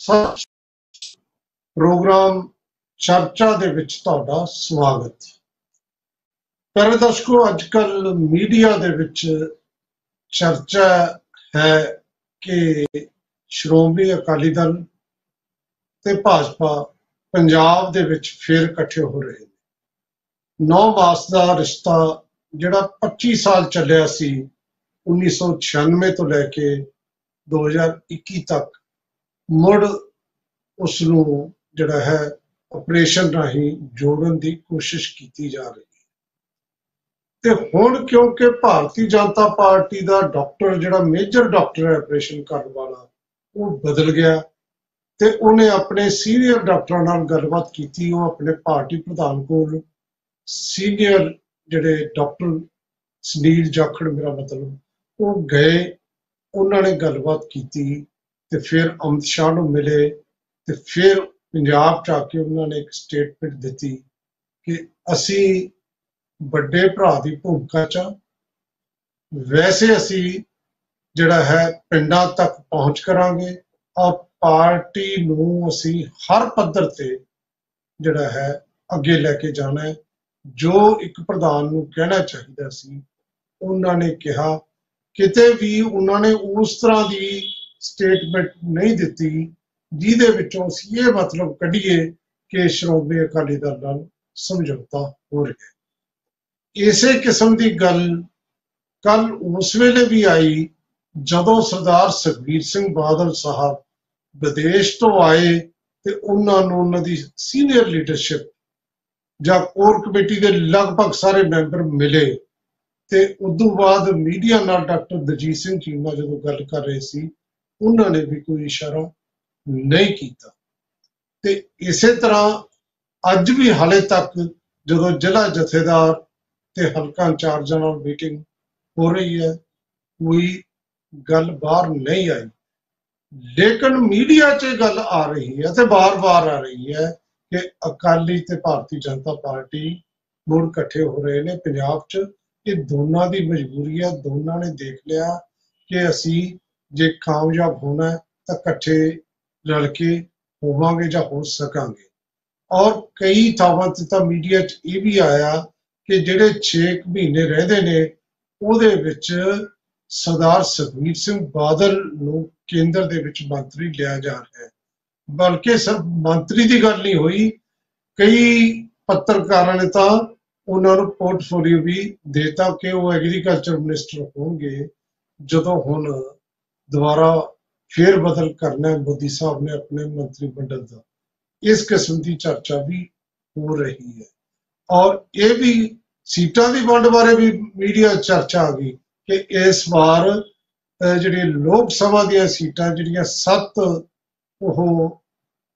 ਸੱਚ ਪ੍ਰੋਗਰਾਮ ਚਰਚਾ ਦੇ ਵਿੱਚ ਤੁਹਾਡਾ ਸਵਾਗਤ। ਪਿਆਰੇ ਦਰਸ਼ਕੋ, ਅੱਜ ਕੱਲ ਮੀਡੀਆ ਦੇ ਵਿੱਚ ਚਰਚਾ ਹੈ ਕਿ ਸ਼੍ਰੋਮਣੀ ਅਕਾਲੀ ਦਲ ਤੇ ਭਾਜਪਾ ਪੰਜਾਬ ਦੇ ਵਿੱਚ ਫੇਰ ਇਕੱਠੇ ਹੋ ਰਹੇ ਨੇ। 9 ਮਾਸ ਦਾ ਰਿਸ਼ਤਾ ਜਿਹੜਾ 25 ਸਾਲ ਚੱਲਿਆ ਸੀ, 1996 ਤੋਂ ਲੈ ਕੇ 2021 ਤੱਕ, ਮੁੜ ਉਸ ਨੂੰ ਜਿਹੜਾ ਹੈ ਆਪਰੇਸ਼ਨ ਰਾਹੀਂ ਜੋੜਨ ਦੀ ਕੋਸ਼ਿਸ਼ ਕੀਤੀ ਜਾ ਰਹੀ ਹੈ। ਤੇ ਹੁਣ ਕਿਉਂਕਿ ਭਾਰਤੀ ਜਨਤਾ ਪਾਰਟੀ ਦਾ ਡਾਕਟਰ, ਜਿਹੜਾ ਮੇਜਰ ਡਾਕਟਰ ਹੈ ਆਪਰੇਸ਼ਨ ਕਰਨ ਵਾਲਾ, ਉਹ ਬਦਲ ਗਿਆ ਤੇ ਉਹਨੇ ਆਪਣੇ ਸੀਨੀਅਰ ਡਾਕਟਰਾਂ ਨਾਲ ਗੱਲਬਾਤ ਕੀਤੀ। ਉਹ ਆਪਣੇ ਪਾਰਟੀ ਪ੍ਰਧਾਨ ਕੋਲ ਸੀਨੀਅਰ ਜਿਹੜੇ ਡਾਕਟਰ ਸੁਨੀਲ ਜਾਖੜ, ਮੇਰਾ ਮਤਲਬ, ਉਹ ਗਏ, ਉਹਨਾਂ ਨੇ ਗੱਲਬਾਤ ਕੀਤੀ ਤੇ ਫਿਰ ਅਮਿਤ ਸ਼ਾਹ ਨੂੰ ਮਿਲੇ ਤੇ ਫਿਰ ਪੰਜਾਬ 'ਚ ਆ ਕੇ ਉਹਨਾਂ ਨੇ ਇੱਕ ਸਟੇਟਮੈਂਟ ਦਿੱਤੀ ਕਿ ਅਸੀਂ ਵੱਡੇ ਭਰਾ ਦੀ ਭੂਮਿਕਾ 'ਚ, ਵੈਸੇ ਅਸੀਂ ਜਿਹੜਾ ਹੈ ਪਿੰਡਾਂ ਤੱਕ ਪਹੁੰਚ ਕਰਾਂਗੇ ਔਰ ਪਾਰਟੀ ਨੂੰ ਅਸੀਂ ਹਰ ਪੱਧਰ ਤੇ ਜਿਹੜਾ ਹੈ ਅੱਗੇ ਲੈ ਕੇ ਜਾਣਾ ਹੈ। ਜੋ ਇੱਕ ਪ੍ਰਧਾਨ ਨੂੰ ਕਹਿਣਾ ਚਾਹੀਦਾ ਸੀ ਉਹਨਾਂ ਨੇ ਕਿਹਾ। ਕਿਤੇ ਵੀ ਉਹਨਾਂ ਨੇ ਉਸ ਤਰ੍ਹਾਂ ਦੀ ਸਟੇਟਮੈਂਟ ਨਹੀਂ ਦਿੱਤੀ ਜਿਹਦੇ ਵਿੱਚੋਂ ਅਸੀਂ ਇਹ ਮਤਲਬ ਕੱਢੀਏ ਕਿ ਸ਼੍ਰੋਮਣੀ ਅਕਾਲੀ ਦਲ ਨਾਲ ਸਮਝੌਤਾ ਹੋ ਰਿਹਾ ਹੈ। ਇਸੇ ਕਿਸਮ ਦੀ ਗੱਲ ਕੱਲ ਉਸ ਵੇਲੇ ਵੀ ਆਈ ਜਦੋਂ ਸਰਦਾਰ ਸੁਖਬੀਰ ਸਿੰਘ ਬਾਦਲ ਸਾਹਿਬ ਵਿਦੇਸ਼ ਤੋਂ ਆਏ ਤੇ ਉਹਨਾਂ ਨੂੰ ਉਹਨਾਂ ਦੀ ਸੀਨੀਅਰ ਲੀਡਰਸ਼ਿਪ ਜਾਂ ਕੋਰ ਕਮੇਟੀ ਦੇ ਲਗਭਗ ਸਾਰੇ ਮੈਂਬਰ ਮਿਲੇ ਤੇ ਉਦੋਂ ਬਾਅਦ ਮੀਡੀਆ ਨਾਲ ਡਾਕਟਰ ਦਲਜੀਤ ਸਿੰਘ ਚੀਮਾ ਜਦੋਂ ਗੱਲ ਕਰ ਰਹੇ ਸੀ, ਉਹਨਾਂ ਨੇ ਵੀ ਕੋਈ ਇਸ਼ਾਰਾ ਨਹੀਂ ਕੀਤਾ। ਤੇ ਇਸੇ ਤਰ੍ਹਾਂ ਅੱਜ ਵੀ ਹਾਲੇ ਤੱਕ ਜਦੋਂ ਜ਼ਿਲ੍ਹਾ ਜਥੇਦਾਰ ਤੇ ਹਲਕਾ ਇੰਚਾਰਜਾਂ ਨਾਲ ਮੀਟਿੰਗ ਹੋ ਰਹੀ ਹੈ, ਕੋਈ ਗੱਲ ਬਾਹਰ ਨਹੀਂ ਆਈ। ਲੇਕਿਨ ਮੀਡੀਆ 'ਚ ਇਹ ਗੱਲ ਆ ਰਹੀ ਹੈ ਤੇ ਵਾਰ-ਵਾਰ ਆ ਰਹੀ ਹੈ ਕਿ ਅਕਾਲੀ ਤੇ ਭਾਰਤੀ ਜਨਤਾ ਪਾਰਟੀ ਮੁੜ ਇਕੱਠੇ ਹੋ ਰਹੇ ਨੇ ਪੰਜਾਬ 'ਚ। ਇਹ ਦੋਨਾਂ ਦੀ ਮਜਬੂਰੀ ਹੈ। ਦੋਨਾਂ ਨੇ ਦੇਖ ਲਿਆ ਕਿ ਅਸੀਂ ਜੇ ਕਾਮਯਾਬ ਹੋਣਾ ਤਾਂ ਇਕੱਠੇ ਰਲ ਕੇ ਹੋਵਾਂਗੇ ਜਾਂ ਹੋ ਸਕਾਂਗੇ। ਔਰ ਕਈ ਥਾਵਾਂ ਤੇ ਤਾਂ ਮੀਡੀਆ 'ਚ ਇਹ ਵੀ ਆਇਆ ਕਿ ਜਿਹੜੇ 6 ਮਹੀਨੇ ਰਹਿੰਦੇ ਨੇ ਉਹਦੇ ਵਿੱਚ ਸਰਦਾਰ ਸੁਖਬੀਰ ਸਿੰਘ ਬਾਦਲ ਨੂੰ ਕੇਂਦਰ ਦੇ ਵਿੱਚ ਮੰਤਰੀ ਲਿਆ ਜਾ ਰਿਹਾ ਹੈ। ਬਲਕਿ ਸਿਰਫ ਮੰਤਰੀ ਦੀ ਗੱਲ ਨਹੀਂ ਹੋਈ, ਕਈ ਪੱਤਰਕਾਰਾਂ ਨੇ ਤਾਂ ਉਹਨਾਂ ਨੂੰ ਪੋਰਟਫੋਲੀਓ ਵੀ ਦੇਤਾ ਕਿ ਉਹ ਐਗਰੀਕਲਚਰ ਮਿਨਿਸਟਰ ਹੋਣਗੇ ਜਦੋਂ ਹੁਣ ਦੁਬਾਰਾ ਫੇਰ ਬਦਲ ਕਰਨਾ ਮੋਦੀ ਸਾਹਿਬ ਨੇ ਆਪਣੇ ਮੰਤਰੀ ਮੰਡਲ ਦਾ। ਇਸ ਕਿਸਮ ਦੀ ਚਰਚਾ ਵੀ ਹੋ ਰਹੀ ਹੈ। ਔਰ ਇਹ ਵੀ ਸੀਟਾਂ ਦੀ ਵੰਡ ਬਾਰੇ ਵੀ ਮੀਡੀਆ ਚਰਚਾ ਆ ਗਈ ਕਿ ਇਸ ਵਾਰ ਜਿਹੜੀਆਂ ਲੋਕ ਸਭਾ ਦੀਆਂ ਸੀਟਾਂ ਜਿਹੜੀਆਂ 7 ਉਹ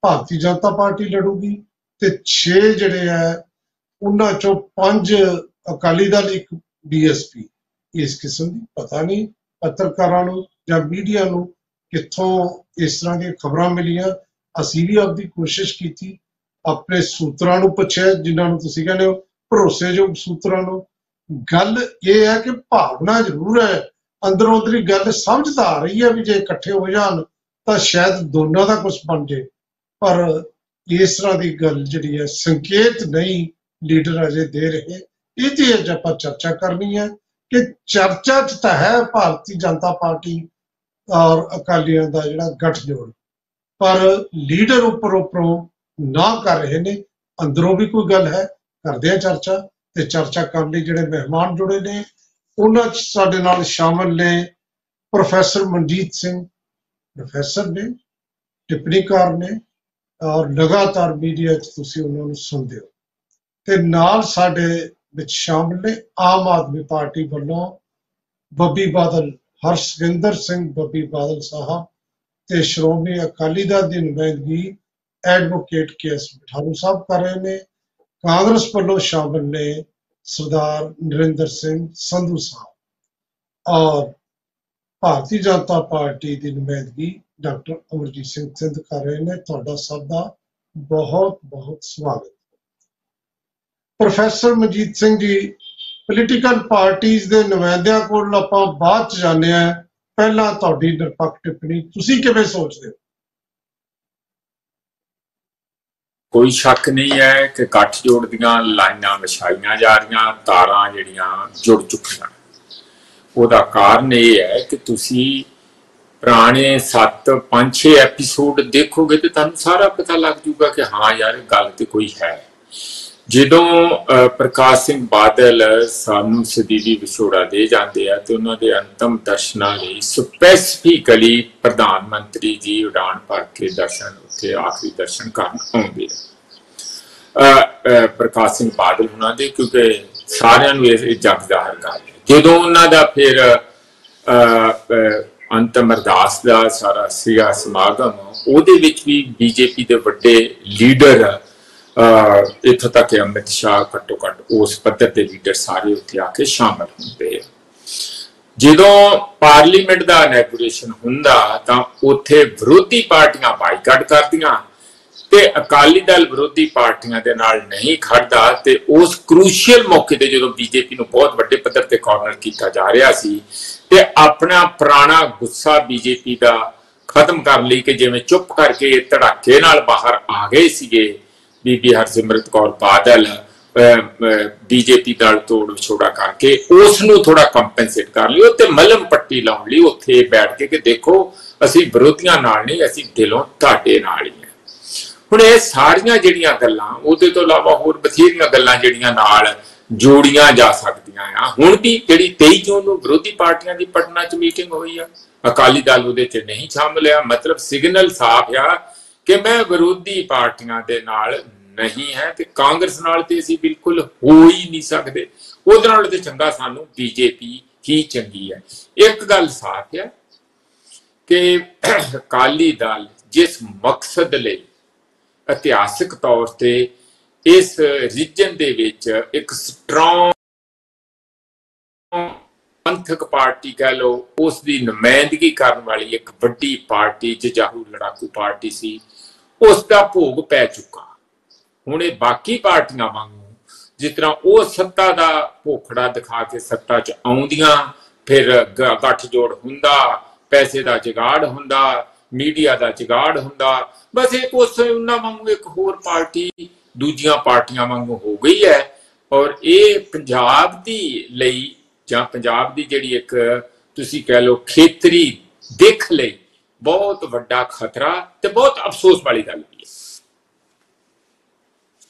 ਭਾਰਤੀ ਜਨਤਾ ਪਾਰਟੀ ਲੜੂਗੀ ਤੇ 6 ਜਿਹੜੇ ਹੈ ਉਹਨਾਂ ਚੋਂ 5 ਅਕਾਲੀ ਦਲ, 1 ਬੀਐਸਪੀ। ਇਸ ਕਿਸਮ ਦੀ ਪਤਾ ਨਹੀਂ ਪੱਤਰਕਾਰਾਂ ਨੂੰ ਜਾਂ ਮੀਡੀਆ ਨੂੰ ਕਿੱਥੋਂ ਇਸ ਤਰ੍ਹਾਂ ਦੀਆਂ ਖਬਰਾਂ ਮਿਲੀਆਂ। ਅਸੀਂ ਵੀ ਆਪਦੀ ਕੋਸ਼ਿਸ਼ ਕੀਤੀ, ਆਪਣੇ ਸੂਤਰਾਂ ਨੂੰ ਪੁੱਛਿਆ, ਜਿਨ੍ਹਾਂ ਨੂੰ ਤੁਸੀਂ ਕਹਿੰਦੇ ਹੋ ਭਰੋਸੇਯੋਗ ਸੂਤਰਾਂ ਨੂੰ। ਗੱਲ ਇਹ ਹੈ ਕਿ ਭਾਵਨਾ ਜ਼ਰੂਰ ਹੈ, ਅੰਦਰੋਂ ਅੰਦਰੀ ਗੱਲ ਸਮਝ ਤਾਂ ਆ ਰਹੀ ਹੈ ਵੀ ਜੇ ਇਕੱਠੇ ਹੋ ਜਾਣ ਤਾਂ ਸ਼ਾਇਦ ਦੋਨਾਂ ਦਾ ਕੁਝ ਬਣ ਜੇ, ਪਰ ਇਸ ਤਰ੍ਹਾਂ ਦੀ ਗੱਲ ਜਿਹੜੀ ਹੈ ਸੰਕੇਤ ਨਹੀਂ ਲੀਡਰ ਅਜੇ ਦੇ ਰਹੇ। ਇਹਦੀ ਅੱਜ ਆਪਾਂ ਚਰਚਾ ਕਰਨੀ ਹੈ ਕਿ ਚਰਚਾ 'ਚ ਤਾਂ ਹੈ ਭਾਰਤੀ ਜਨਤਾ ਪਾਰਟੀ ਔਰ ਅਕਾਲੀਆਂ ਦਾ ਜਿਹੜਾ ਗੱਠਜੋੜ, ਪਰ ਲੀਡਰ ਉੱਪਰੋਂ ਨਾ ਕਰ ਰਹੇ ਨੇ। ਅੰਦਰੋਂ ਵੀ ਕੋਈ ਗੱਲ ਹੈ, ਕਰਦੇ ਆ ਚਰਚਾ। ਤੇ ਚਰਚਾ ਕਰਨ ਲਈ ਜਿਹੜੇ ਮਹਿਮਾਨ ਜੁੜੇ ਨੇ ਉਹਨਾਂ 'ਚ ਸਾਡੇ ਨਾਲ ਸ਼ਾਮਲ ਨੇ ਪ੍ਰੋਫੈਸਰ ਮਨਜੀਤ ਸਿੰਘ, ਪ੍ਰੋਫੈਸਰ ਨੇ, ਟਿੱਪਣੀਕਾਰ ਨੇ ਔਰ ਲਗਾਤਾਰ ਮੀਡੀਆ 'ਚ ਤੁਸੀਂ ਉਹਨਾਂ ਨੂੰ ਸੁਣਦੇ ਹੋ। ਤੇ ਨਾਲ ਸਾਡੇ ਵਿੱਚ ਸ਼ਾਮਲ ਨੇ ਆਮ ਆਦਮੀ ਪਾਰਟੀ ਵੱਲੋਂ ਬੱਬੀ ਬਾਦਲ, ਹਰਸਿੰਦਰ ਸਿੰਘ ਬੱਬੀ ਬਾਦਲ ਸਾਹਿਬ, ਤੇ ਸ਼੍ਰੋਮਣੀ ਅਕਾਲੀ ਦਲ ਦੀ ਨੁਮਾਇੰਦਗੀ ਐਡਵੋਕੇਟ KS ਮਠਾਰੂ ਸਾਹਿਬ ਕਰ ਰਹੇ ਨੇ। ਕਾਂਗਰਸ ਵੱਲੋਂ ਸ਼ਾਮਲ ਨੇ ਸਰਦਾਰ ਨਰਿੰਦਰ ਸਿੰਘ ਸੰਧੂ ਸਾਹਿਬ ਔਰ ਭਾਰਤੀ ਜਨਤਾ ਪਾਰਟੀ ਦੀ ਨੁਮਾਇੰਦਗੀ ਡਾਕਟਰ ਅਮਰਜੀਤ ਸਿੰਘ ਸਿੰਧ ਕਰ ਰਹੇ ਨੇ। ਤੁਹਾਡਾ ਸਭ ਦਾ ਬਹੁਤ ਬਹੁਤ ਸਵਾਗਤ। ਪ੍ਰੋਫੈਸਰ ਮਨਜੀਤ ਸਿੰਘ ਜੀ, ਪੋਲੀਟੀਕਲ ਪਾਰਟੀਆਂ ਦੇ ਨੁਮਾਇੰਦਿਆਂ ਕੋਲ ਆਪਾਂ ਬਾਅਦ 'ਚ ਜਾਂਦੇ ਹਾਂ, ਪਹਿਲਾਂ ਤੁਹਾਡੀ ਨਿਰਪੱਖ ਟਿੱਪਣੀ, ਤੁਸੀਂ ਕਿਵੇਂ ਸੋਚਦੇ ਹੋ? कोई शक नहीं है कि गठजोड़ दीआं लाइनां विछाईआं जा रहीआं, तारां जिहड़ियां जुड़ चुकीआं। ਉਹਦਾ ਕਾਰਨ ਇਹ ਹੈ ਕਿ ਤੁਸੀਂ ਪੁਰਾਣੇ 7-5-6 ਐਪੀਸੋਡ ਦੇਖੋਗੇ ਤੇ ਤੁਹਾਨੂੰ ਸਾਰਾ ਪਤਾ ਲੱਗ ਜੂਗਾ ਕਿ ਹਾਂ ਯਾਰ ਗੱਲ ਤੇ ਕੋਈ ਹੈ। ਜਦੋਂ ਪ੍ਰਕਾਸ਼ ਸਿੰਘ ਬਾਦਲ ਸਾਨੂੰ ਸਦੀਵੀ ਵਿਛੋੜਾ ਦੇ ਜਾਂਦੇ ਆ ਤੇ ਉਹਨਾਂ ਦੇ ਅੰਤਮ ਦਰਸ਼ਨਾਂ ਲਈ ਸਪੈਸੀਫਿਕਲੀ ਪ੍ਰਧਾਨ ਮੰਤਰੀ ਜੀ ਉਡਾਨ ਭਰ ਕੇ ਦਰਸ਼ਨ ਉੱਥੇ ਆਖਰੀ ਦਰਸ਼ਨ ਕਰਨ ਆਉਂਦੇ ਆ ਪ੍ਰਕਾਸ਼ ਸਿੰਘ ਬਾਦਲ ਉਹਨਾਂ ਦੇ, ਕਿਉਂਕਿ ਸਾਰਿਆਂ ਨੂੰ ਇਹ ਜਗ ਜ਼ਾਹਰ ਕਰ ਜਦੋਂ ਉਹਨਾਂ ਦਾ ਫਿਰ ਅੰਤਮ ਅਰਦਾਸ ਦਾ ਸਾਰਾ ਸੀਗਾ ਸਮਾਗਮ, ਉਹਦੇ ਵਿੱਚ ਵੀ ਬੀਜੇਪੀ ਦੇ ਵੱਡੇ ਲੀਡਰ ਇੱਥੋਂ ਤੱਕ ਕਿ ਅਮਿਤ ਸ਼ਾਹ ਘੱਟੋ ਘੱਟ ਉਸ ਪੱਧਰ ਦੇ ਲੀਡਰ ਸਾਰੇ ਉੱਥੇ ਆ ਕੇ ਸ਼ਾਮਲ ਹੁੰਦੇ ਆ। ਜਦੋਂ ਪਾਰਲੀਮੈਂਟ ਦਾ ਇਨੈਗੂਰੇਸ਼ਨ ਹੁੰਦਾ ਤਾਂ ਉੱਥੇ ਵਿਰੋਧੀ ਪਾਰਟੀਆਂ ਬਾਈਕਾਟ ਕਰਦੀਆਂ ਤੇ ਅਕਾਲੀ ਦਲ ਵਿਰੋਧੀ ਪਾਰਟੀਆਂ ਦੇ ਨਾਲ ਨਹੀਂ ਖੜਦਾ ਤੇ ਉਸ ਕਰੂਸ਼ੀਅਲ ਮੌਕੇ ਤੇ ਜਦੋਂ ਬੀਜੇਪੀ ਨੂੰ ਬਹੁਤ ਵੱਡੇ ਪੱਧਰ ਤੇ ਕਾਰਨਰ ਕੀਤਾ ਜਾ ਰਿਹਾ ਸੀ ਤੇ ਆਪਣਾ ਪੁਰਾਣਾ ਗੁੱਸਾ ਬੀਜੇਪੀ ਦਾ ਖਤਮ ਕਰਨ ਲਈ ਕਿ ਜਿਵੇਂ ਚੁੱਪ ਕਰਕੇ ਧੜਾਕੇ ਨਾਲ ਬਾਹਰ ਆ ਗਏ ਸੀਗੇ ਬੀਬੀ ਹਰਸਿਮਰਤ ਕੌਰ ਬਾਦਲ ਬੀਜੇਪੀ ਨਾਲ ਤੋੜ ਵਿਛੋੜਾ ਕਰਕੇ ਉਸ ਨੂੰ ਥੋੜਾ ਕੰਪਨਸੇਟ ਕਰ ਲਿਓ ਤੇ ਮਲਮ ਪੱਟੀ ਲਾਉਣ ਲਈ ਉੱਥੇ ਬੈਠ ਕੇ ਕਿ ਦੇਖੋ ਅਸੀਂ ਵਿਰੋਧੀਆਂ ਨਾਲ ਨਹੀਂ, ਅਸੀਂ ਦਿਲੋਂ ਤੁਹਾਡੇ ਨਾਲ ਹੀ। ਹੁਣ ਇਹ ਸਾਰੀਆਂ ਜਿਹੜੀਆਂ ਗੱਲਾਂ ਉਹਦੇ ਤੋਂ ਇਲਾਵਾ ਹੋਰ ਬਥੇਰੀਆਂ ਗੱਲਾਂ ਜਿਹੜੀਆਂ ਨਾਲ ਜੋੜੀਆਂ ਜਾ ਸਕਦੀਆਂ ਆ। ਹੁਣ ਵੀ ਜਿਹੜੀ 23 ਜੂਨ ਨੂੰ ਵਿਰੋਧੀ ਪਾਰਟੀਆਂ ਦੀ ਪਟਨਾ 'ਚ ਮੀਟਿੰਗ ਹੋਈ ਆ, ਅਕਾਲੀ ਦਲ ਉਹਦੇ 'ਚ ਨਹੀਂ ਸ਼ਾਮਲ ਆ, ਮਤਲਬ ਸਿਗਨਲ ਸਾਫ਼ ਆ ਕਿ ਮੈਂ ਵਿਰੋਧੀ ਪਾਰਟੀਆਂ ਦੇ ਨਾਲ ਨਹੀਂ ਹੈ ਤੇ ਕਾਂਗਰਸ ਨਾਲ ਤੇ ਅਸੀਂ ਬਿਲਕੁਲ ਹੋ ਹੀ ਨਹੀਂ ਸਕਦੇ, ਉਹਦੇ ਨਾਲ ਤੇ ਚੰਗਾ ਸਾਨੂੰ ਬੀਜੇਪੀ ਹੀ ਚੰਗੀ ਹੈ। ਇੱਕ ਗੱਲ ਸਾਫ਼ ਹੈ ਕਿ ਅਕਾਲੀ ਦਲ ਜਿਸ ਮਕਸਦ ਲਈ ਇਤਿਹਾਸਿਕ ਤੌਰ ਤੇ ਇਸ ਰੀਜਨ ਦੇ ਵਿੱਚ ਇੱਕ ਸਟਰੋਂਗ ਪੰਥਕ ਪਾਰਟੀ ਕਹ ਲੋ ਉਸ ਦੀ ਨੁਮਾਇੰਦਗੀ ਕਰਨ ਵਾਲੀ ਇੱਕ ਵੱਡੀ ਪਾਰਟੀ ਜਜਾਹੂ ਲੜਾਕੂ ਪਾਰਟੀ ਸੀ, ਉਸ ਦਾ ਭੋਗ ਪੈ ਚੁੱਕਾ। ਹੁਣ ਇਹ ਬਾਕੀ ਪਾਰਟੀਆਂ ਵਾਂਗੂ ਜਿਸ ਤਰ੍ਹਾਂ ਉਹ ਸੱਤਾ ਦਾ ਭੋਖੜਾ ਦਿਖਾ ਕੇ ਸੱਤਾ 'ਚ ਆਉਂਦੀਆਂ, ਫਿਰ ਗੱਠਜੋੜ ਹੁੰਦਾ, ਪੈਸੇ ਦਾ ਜੁਗਾੜ ਹੁੰਦਾ, ਮੀਡੀਆ ਦਾ ਜੁਗਾੜ ਹੁੰਦਾ, ਬਸ ਇੱਕ ਉਸ ਉਹਨਾਂ ਵਾਂਗੂ ਇੱਕ ਹੋਰ ਪਾਰਟੀ ਦੂਜੀਆਂ ਪਾਰਟੀਆਂ ਵਾਂਗੂ ਹੋ ਗਈ ਹੈ। ਔਰ ਇਹ ਪੰਜਾਬ ਦੀ ਲਈ ਜਾਂ ਪੰਜਾਬ ਦੀ ਜਿਹੜੀ ਇੱਕ ਤੁਸੀਂ ਕਹਿ ਲਓ ਖੇਤਰੀ ਦਿੱਖ ਲਈ ਬਹੁਤ ਵੱਡਾ ਖਤਰਾ ਤੇ ਬਹੁਤ ਅਫਸੋਸ ਵਾਲੀ ਗੱਲ ਵੀ ਹੈ।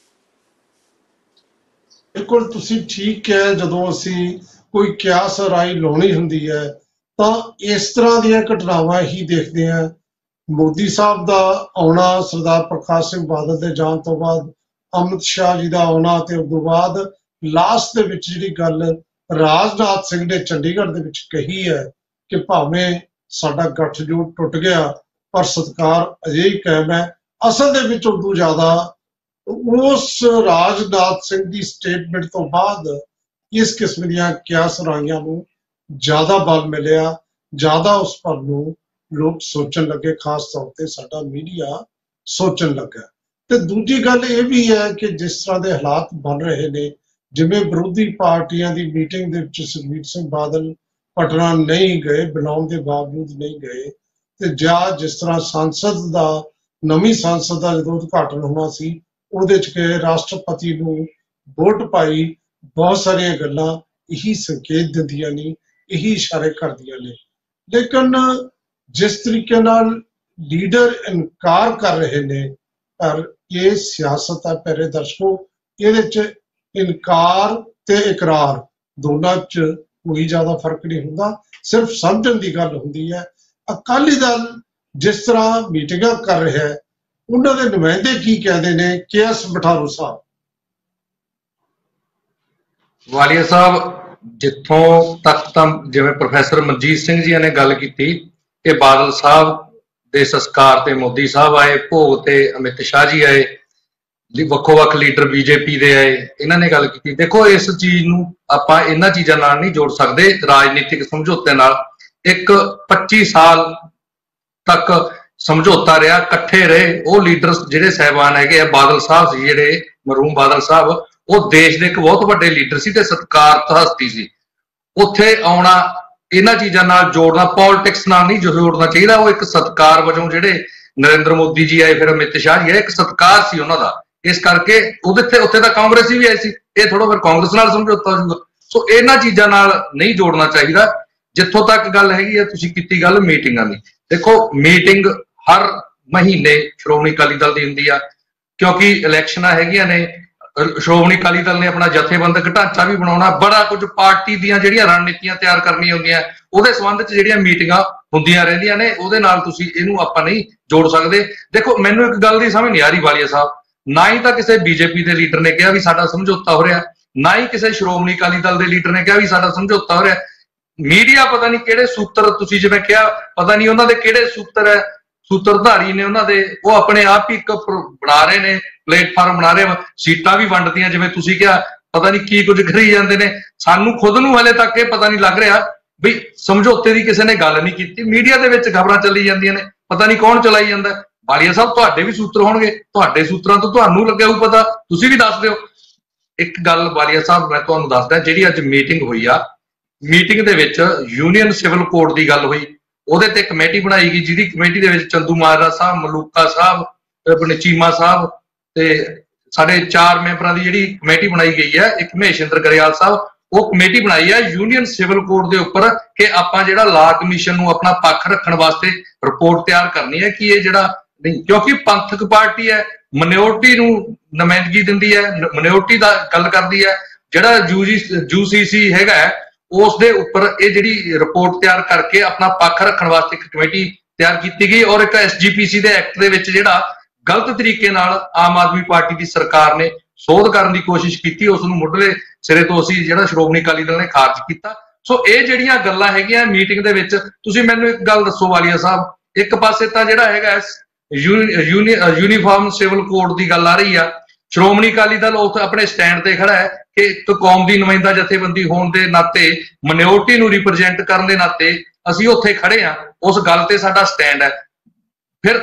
ਬਿਲਕੁਲ ਤੁਸੀਂ ਠੀਕ ਹੈ, ਜਦੋਂ ਅਸੀਂ ਕੋਈ ਕਿਆਸ ਰਾਈ ਲਾਉਣੀ ਹੁੰਦੀ ਹੈ ਤਾਂ ਇਸ ਤਰ੍ਹਾਂ ਦੀਆਂ ਘਟਨਾਵਾਂ ਹੀ ਦੇਖਦੇ ਹਾਂ। ਮੋਦੀ ਸਾਹਿਬ ਦਾ ਆਉਣਾ, ਸਰਦਾਰ ਪ੍ਰਕਾਸ਼ ਸਿੰਘ ਬਾਦਲ ਦੇ ਜਾਣ ਤੋਂ ਬਾਅਦ ਅਮਿਤ ਸ਼ਾਹ ਜੀ ਦਾ ਆਉਣਾ ਤੇ ਉਸ ਤੋਂ ਬਾਅਦ ਲਾਸਟ ਦੇ ਵਿੱਚ ਜਿਹੜੀ ਗੱਲ ਰਾਜਨਾਥ ਸਿੰਘ ਨੇ ਚੰਡੀਗੜ੍ਹ ਦੇ ਵਿੱਚ ਕਹੀ ਹੈ ਕਿ ਭਾਵੇਂ ਸਾਡਾ ਗੱਠਜੋੜ ਟੁੱਟ ਗਿਆ ਪਰ ਸਤਿਕਾਰ ਅਜੇ ਹੀ ਕਾਇਮ ਹੈ। ਅਸਲ ਦੇ ਵਿੱਚ ਉਦੋਂ ਜ਼ਿਆਦਾ ਉਸ ਰਾਜਨਾਥ ਸਿੰਘ ਦੀ ਸਟੇਟਮੈਂਟ ਤੋਂ ਬਾਅਦ ਇਸ ਕਿਸਮ ਦੀਆਂ ਕਿਆਸ ਰਾਈਆਂ ਨੂੰ ਜ਼ਿਆਦਾ ਬਲ ਮਿਲਿਆ, ਜ਼ਿਆਦਾ ਉਸ ਪਰ ਨੂੰ ਲੋਕ ਸੋਚਣ ਲੱਗੇ, ਖਾਸ ਤੌਰ ਤੇ ਸਾਡਾ ਮੀਡੀਆ ਸੋਚਣ ਲੱਗਾ। ਤੇ ਦੂਜੀ ਗੱਲ ਇਹ ਵੀ ਹੈ ਕਿ ਜਿਸ ਤਰ੍ਹਾਂ ਦੇ ਹਾਲਾਤ ਬਣ ਰਹੇ ਨੇ, ਜਿਵੇਂ ਵਿਰੋਧੀ ਪਾਰਟੀਆਂ ਦੀ ਮੀਟਿੰਗ ਦੇ ਵਿੱਚ ਸੁਖਬੀਰ ਸਿੰਘ ਬਾਦਲ ਪਟਨਾ ਨਹੀਂ ਗਏ, ਬੁਲਾਉਣ ਦੇ ਬਾਵਜੂਦ ਨਹੀਂ ਗਏ, ਤੇ ਜਾਂ ਜਿਸ ਤਰ੍ਹਾਂ ਸੰਸਦ ਦਾ ਨਵੀਂ ਸੰਸਦ ਦਾ ਜਦੋਂ ਉਦਘਾਟਨ ਹੋਣਾ ਸੀ ਉਹਦੇ 'ਚ ਕਿ ਰਾਸ਼ਟਰਪਤੀ ਨੂੰ ਵੋਟ ਪਾਈ, ਬਹੁਤ ਸਾਰੀਆਂ ਗੱਲਾਂ ਇਹੀ ਸੰਕੇਤ ਦਿੰਦੀਆਂ ਨੇ, ਇਹੀ ਇਸ਼ਾਰੇ ਕਰਦੀਆਂ ਨੇ। ਲੇਕਿਨ ਜਿਸ ਤਰੀਕੇ ਨਾਲ ਲੀਡਰ ਇਨਕਾਰ ਕਰ ਰਹੇ ਨੇ, ਪਰ ਇਹ ਸਿਆਸਤ ਹੈ ਪਿਆਰੇ ਦਰਸ਼ਕੋ, ਇਹਦੇ 'ਚ ਇਨਕਾਰ ਤੇ ਇਕਰਾਰ ਦੋਨਾਂ 'ਚ ਕੋਈ ਜ਼ਿਆਦਾ ਫਰਕ ਨਹੀਂ ਹੁੰਦਾ, ਸਿਰਫ ਸਮਝਣ ਦੀ ਗੱਲ ਹੁੰਦੀ ਹੈ। ਅਕਾਲੀ ਦਲ ਜਿਸ ਤਰ੍ਹਾਂ ਮੀਟਿੰਗਾਂ ਕਰ ਰਿਹਾ ਹੈ, ਉਹਨਾਂ ਦੇ ਨੁਮਾਇੰਦੇ ਕੀ ਕਹਿੰਦੇ ਨੇ, KS ਬਠਾਰੂ ਸਾਹਿਬ? ਵਾਲੀਆ ਸਾਹਿਬ, ਜਿੱਥੋਂ ਤੱਕ ਤਾਂ ਜਿਵੇਂ ਪ੍ਰੋਫੈਸਰ ਮਨਜੀਤ ਸਿੰਘ ਜੀ ਨੇ ਗੱਲ ਕੀਤੀ ਕਿ ਬਾਦਲ ਸਾਹਿਬ ਦੇ ਸੰਸਕਾਰ ਤੇ ਮੋਦੀ ਸਾਹਿਬ ਆਏ, ਭੋਗ ਤੇ ਅਮਿਤ ਸ਼ਾਹ ਜੀ ਆਏ, ਵੱਖੋ ਵੱਖ ਲੀਡਰ ਬੀਜੇਪੀ ਦੇ ਆਏ, ਇਹਨਾਂ ਨੇ ਗੱਲ ਕੀਤੀ। ਦੇਖੋ ਇਸ ਚੀਜ਼ ਨੂੰ ਆਪਾਂ ਇਹਨਾਂ ਚੀਜ਼ਾਂ ਨਾਲ ਨਹੀਂ ਜੋੜ ਸਕਦੇ ਰਾਜਨੀਤਿਕ ਸਮਝੌਤੇ ਨਾਲ। ਇੱਕ 25 ਸਾਲ ਤੱਕ ਸਮਝੌਤਾ ਰਿਹਾ, ਇਕੱਠੇ ਰਹੇ ਉਹ ਲੀਡਰ ਜਿਹੜੇ ਸਾਹਿਬਾਨ ਹੈਗੇ ਆ। ਬਾਦਲ ਸਾਹਿਬ ਸੀ ਜਿਹੜੇ ਮਰਹੂਮ ਬਾਦਲ ਸਾਹਿਬ, ਉਹ ਦੇਸ਼ ਦੇ ਇੱਕ ਬਹੁਤ ਵੱਡੇ ਲੀਡਰ ਸੀ ਤੇ ਸਤਿਕਾਰਤ ਹਸਤੀ ਸੀ। ਉੱਥੇ ਆਉਣਾ, ਇਹਨਾਂ ਚੀਜ਼ਾਂ ਨਾਲ ਜੋੜਨਾ, ਪੋਲਿਟਿਕਸ ਨਾਲ ਨਹੀਂ ਜੋੜਨਾ ਚਾਹੀਦਾ। ਉਹ ਇੱਕ ਸਤਿਕਾਰ ਵਜੋਂ ਜਿਹੜੇ ਨਰਿੰਦਰ ਮੋਦੀ ਜੀ ਆਏ, ਫਿਰ ਅਮਿਤ ਸ਼ਾਹ ਜੀ ਆਏ, ਇੱਕ ਸਤਿਕਾਰ ਸੀ ਉਹਨਾਂ ਦਾ। इस करके उत्थे तां कांग्रेसी भी आई सी, ये थोड़ा फिर कांग्रेस नाल समझौता हो जाऊगा। सो इन्हां चीज़ां नाल नहीं जोड़ना चाहिए। जिथों तक गल हैगी है तुसीं कीती गल मीटिंगां दी, देखो मीटिंग हर महीने श्रोमणी अकाली दल दी हुंदी आ, क्योंकि इलैक्शनां हैगियां ने। श्रोमणी अकाली दल ने अपना जथेबंदक ढांचा भी बनाउणा, बड़ा कुछ पार्टी दीयां जिहड़ियां रणनीतियां तैयार करनियां हुंदियां, उहदे संबंध च जिहड़ियां मीटिंगां ਹੁੰਦੀਆਂ ਰਹਿੰਦੀਆਂ ਨੇ, ਉਹਦੇ ਨਾਲ ਤੁਸੀਂ ਇਹਨੂੰ ਆਪਾਂ ਨਹੀਂ ਜੋੜ ਸਕਦੇ। ਦੇਖੋ ਮੈਨੂੰ ਇੱਕ ਗੱਲ ਦੀ ਸਮਝ ਨਹੀਂ ਆ ਰਹੀ ਵਾਲੀਆ ਸਾਹਿਬ, ਨਾ ਹੀ ਤਾਂ ਕਿਸੇ ਬੀਜੇਪੀ ਦੇ ਲੀਡਰ ਨੇ ਕਿਹਾ ਵੀ ਸਾਡਾ ਸਮਝੌਤਾ ਹੋ ਰਿਹਾ, ਨਾ ਹੀ ਕਿਸੇ ਸ਼੍ਰੋਮਣੀ ਅਕਾਲੀ ਦਲ ਦੇ ਲੀਡਰ ਨੇ ਕਿਹਾ ਵੀ ਸਾਡਾ ਸਮਝੌਤਾ ਹੋ ਰਿਹਾ। ਮੀਡੀਆ ਪਤਾ ਨਹੀਂ ਕਿਹੜੇ ਸੂਤਰ, ਤੁਸੀਂ ਜਿਵੇਂ ਕਿਹਾ ਪਤਾ ਨਹੀਂ ਉਹਨਾਂ ਦੇ ਕਿਹੜੇ ਸੂਤਰ ਹੈ, ਸੂਤਰਧਾਰੀ ਨੇ ਉਹਨਾਂ ਦੇ, ਉਹ ਆਪਣੇ ਆਪ ਹੀ ਇੱਕ ਬਣਾ ਰਹੇ ਨੇ, ਪਲੇਟਫਾਰਮ ਬਣਾ ਰਹੇ, ਸੀਟਾਂ ਵੀ ਵੰਡਦੀਆਂ ਜਿਵੇਂ ਤੁਸੀਂ ਕਿਹਾ, ਪਤਾ ਨਹੀਂ ਕੀ ਕੁਝ ਕਰੀ ਜਾਂਦੇ ਨੇ। ਸਾਨੂੰ ਖੁਦ ਨੂੰ ਹਲੇ ਤੱਕ ਇਹ ਪਤਾ ਨਹੀਂ ਲੱਗ ਰਿਹਾ ਵੀ ਸਮਝੌਤੇ ਦੀ ਕਿਸੇ ਨੇ ਗੱਲ ਨਹੀਂ ਕੀਤੀ। ਮੀਡੀਆ ਦੇ ਵਿੱਚ ਖਬਰਾਂ ਚੱਲੀ ਜਾਂਦੀਆਂ ਨੇ, ਪਤਾ ਨਹੀਂ ਕੌਣ ਚਲਾਈ ਜਾਂਦਾ। ਵਾਲੀਆ ਸਾਹਿਬ ਤੁਹਾਡੇ ਵੀ ਸੂਤਰ ਹੋਣਗੇ, ਤੁਹਾਡੇ ਸੂਤਰਾਂ ਤੋਂ ਤੁਹਾਨੂੰ ਲੱਗਿਆ ਹੋਊ ਪਤਾ, ਤੁਸੀਂ ਵੀ ਦੱਸ ਦਿਓ। ਇੱਕ ਗੱਲ ਵਾਲੀਆ ਸਾਹਿਬ ਮੈਂ ਤੁਹਾਨੂੰ ਦੱਸਦਾ, ਜਿਹੜੀ ਅੱਜ ਮੀਟਿੰਗ ਹੋਈ ਆ, ਮੀਟਿੰਗ ਦੇ ਵਿੱਚ ਯੂਨੀਅਨ ਸਿਵਲ ਕੋਡ ਦੀ ਗੱਲ ਹੋਈ, ਉਹਦੇ ਤੇ ਕਮੇਟੀ ਬਣਾਈ ਗਈ, ਜਿਹਦੀ ਕਮੇਟੀ ਦੇ ਵਿੱਚ ਚੰਦੂ ਮਾਜਰਾ ਸਾਹਿਬ, ਮਲੂਕਾ ਸਾਹਿਬ, ਆਪਣੇ ਚੀਮਾ ਸਾਹਿਬ ਤੇ ਸਾਡੇ 4 ਮੈਂਬਰਾਂ ਦੀ ਜਿਹੜੀ ਕਮੇਟੀ ਬਣਾਈ ਗਈ ਹੈ, ਇੱਕ ਮਹੇਸ਼ਿੰਦਰ ਗਰੇਵਾਲ ਸਾਹਿਬ, ਉਹ ਕਮੇਟੀ ਬਣਾਈ ਹੈ ਯੂਨੀਅਨ ਸਿਵਲ ਕੋਡ ਦੇ ਉੱਪਰ ਕਿ ਆਪਾਂ ਜਿਹੜਾ ਲਾ ਕਮਿਸ਼ਨ ਨੂੰ ਆਪਣਾ ਪੱਖ ਰੱਖਣ ਵਾਸਤੇ ਰਿਪੋਰਟ ਤਿਆਰ ਕਰਨੀ ਹੈ ਕਿ ਇਹ ਜਿਹੜਾ ਨਹੀਂ, ਕਿਉਂਕਿ ਪੰਥਕ ਪਾਰਟੀ ਹੈ, ਮਿਨੋਰਟੀ ਨੂੰ ਨੁਮਾਇੰਦਗੀ ਦਿੰਦੀ ਹੈ, ਮਿਨੋਰਟੀ ਦਾ ਗੱਲ ਕਰਦੀ ਹੈ, ਜਿਹੜਾ ਯੂਸੀਸੀ ਹੈਗਾ ਉਸ ਦੇ ਉੱਪਰ ਇਹ ਜਿਹੜੀ ਰਿਪੋਰਟ ਤਿਆਰ ਕਰਕੇ ਆਪਣਾ ਪੱਖ ਰੱਖਣ ਵਾਸਤੇ ਇੱਕ ਕਮੇਟੀ ਤਿਆਰ ਕੀਤੀ ਗਈ। ਔਰ ਇੱਕ SGPC ਦੇ ਐਕਟ ਦੇ ਵਿੱਚ ਜਿਹੜਾ ਗਲਤ ਤਰੀਕੇ ਨਾਲ ਆਮ ਆਦਮੀ ਪਾਰਟੀ ਦੀ ਸਰਕਾਰ ਨੇ ਸੋਧ ਕਰਨ ਦੀ ਕੋਸ਼ਿਸ਼ ਕੀਤੀ, ਉਸ ਨੂੰ ਮੁੱਢਲੇ ਸਿਰੇ ਤੋਂ ਅਸੀਂ ਜਿਹੜਾ ਸ਼੍ਰੋਮਣੀ ਅਕਾਲੀ ਦਲ ਨੇ ਖਾਰਜ ਕੀਤਾ। ਸੋ ਇਹ ਜਿਹੜੀਆਂ ਗੱਲਾਂ ਹੈਗੀਆਂ ਮੀਟਿੰਗ ਦੇ ਵਿੱਚ, ਤੁਸੀਂ ਮੈਨੂੰ ਇੱਕ ਗੱਲ ਦੱਸੋ ਵਾਲੀਆ ਸਾਹਿਬ, ਇੱਕ ਪਾਸੇ ਤਾਂ ਜਿਹੜਾ ਹੈਗਾ ਯੂਨੀਫਾਰਮ ਸਿਵਲ ਕੋਡ ਦੀ ਗੱਲ ਆ ਰਹੀ ਆ, ਸ਼੍ਰੋਮਣੀ ਅਕਾਲੀ ਦਲ ਉੱਥੇ ਆਪਣੇ ਸਟੈਂਡ ਤੇ ਖੜਾ ਹੈ ਕਿ ਇੱਕ ਕੌਮ ਦੀ ਨੁਮਾਇੰਦਾ ਜਥੇਬੰਦੀ ਹੋਣ ਦੇ ਨਾਤੇ, ਮਿਨੋਰਟੀ ਨੂੰ ਰਿਪਰੈਜ਼ੈਂਟ ਕਰਨ ਦੇ ਨਾਤੇ ਅਸੀਂ ਉੱਥੇ ਖੜੇ ਆ, ਉਸ ਗੱਲ ਤੇ ਸਾਡਾ ਸਟੈਂਡ ਹੈ। ਫਿਰ